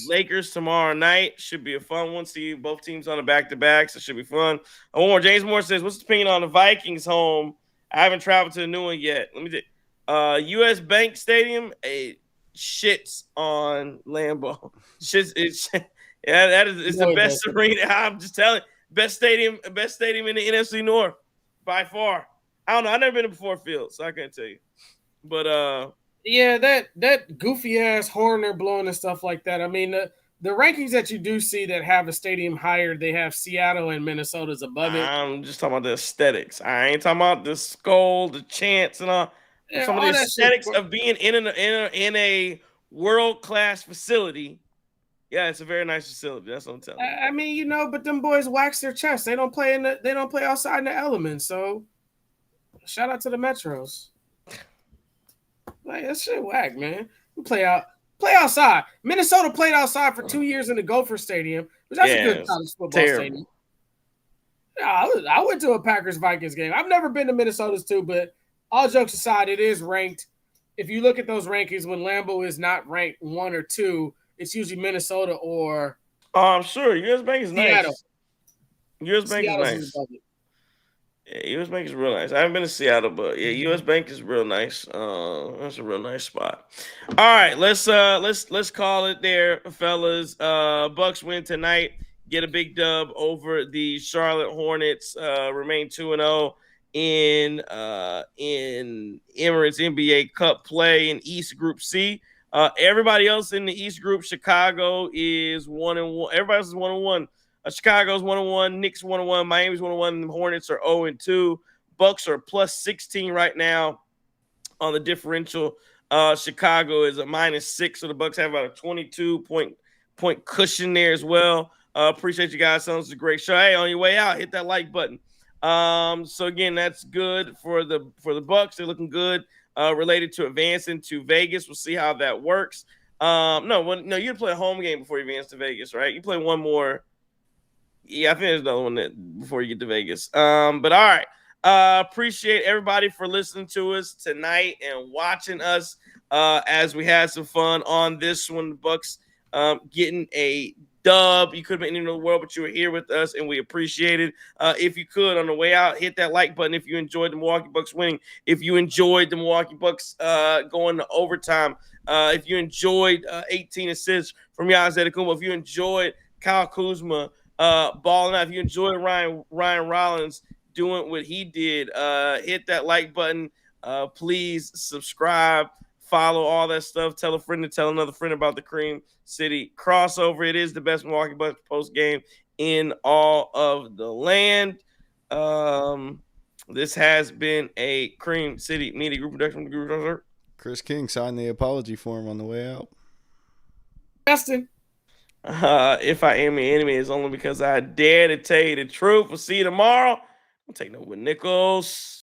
Lakers tomorrow night should be a fun one. See both teams on the back-to-backs. It should be fun. One more. James Moore says, "What's the opinion on the Vikings home? I haven't traveled to the new one yet. Let me see. U.S. Bank Stadium, it shits on Lambeau. It's the best arena. I'm just telling you, best stadium in the NFC North by far. I don't know. I've never been to Ford Field, so I can't tell you. But yeah, that goofy ass horn they're blowing and stuff like that. I mean, the rankings that you do see that have a stadium higher, they have Seattle and Minnesota's above it. I'm just talking about the aesthetics. I ain't talking about the skull, the chants, and all. Yeah, Some of the aesthetics of being in a world-class facility. Yeah, it's a very nice facility. That's what I'm telling you. I mean, but them boys wax their chest. They don't play outside in the elements. So, shout out to the Metros. Like, that shit whack, man. We play outside. Minnesota played outside for 2 years in the Gopher Stadium, which that's a good college football stadium. Yeah, I went to a Packers-Vikings game. I've never been to Minnesota's too, but all jokes aside, it is ranked. If you look at those rankings, when Lambeau is not ranked 1 or 2, it's usually Minnesota or I'm sure. U.S. Bank is Seattle. Nice. U.S. Bank Seattle's is nice. Yeah, U.S. Bank is real nice. I haven't been to Seattle, but yeah, U.S. Bank is real nice. That's a real nice spot. All right, let's call it there, fellas. Bucks win tonight. Get a big dub over the Charlotte Hornets. Remain 2-0 in Emirates NBA Cup play in East Group C. Everybody else in the East Group, Chicago is 1-1. Everybody else is 1-1. Chicago's 1-1, Knicks 1-1, Miami's 1-1, and the Hornets are 0-2. Bucks are plus 16 right now on the differential. Chicago is a -6, so the Bucks have about a 22-point cushion there as well. Appreciate you guys. Sounds a great show. Hey, on your way out, hit that like button. So again, that's good for the Bucks. They're looking good related to advancing to Vegas. We'll see how that works. You play a home game before you advance to Vegas, right? You play one more. Yeah, I think there's another one before you get to Vegas. But all right. Appreciate everybody for listening to us tonight and watching us as we had some fun on this one. The Bucks getting a dub. You could have been anywhere in the world, but you were here with us, and we appreciate it. If you could, on the way out, hit that like button if you enjoyed the Milwaukee Bucks winning. If you enjoyed the Milwaukee Bucks going to overtime, If you enjoyed 18 assists from Giannis Antetokounmpo, if you enjoyed Kyle Kuzma balling out, if you enjoyed Ryan Rollins doing what he did, hit that like button. Please subscribe, follow, all that stuff. Tell a friend to tell another friend about the Cream City crossover. It is the best Milwaukee Bucks post game in all of the land. This has been a Cream City Media Group production. Chris King signed the apology form on the way out. Justin. If I am your enemy, it's only because I dare to tell you the truth. We'll see you tomorrow. I'm taking over with Nichols.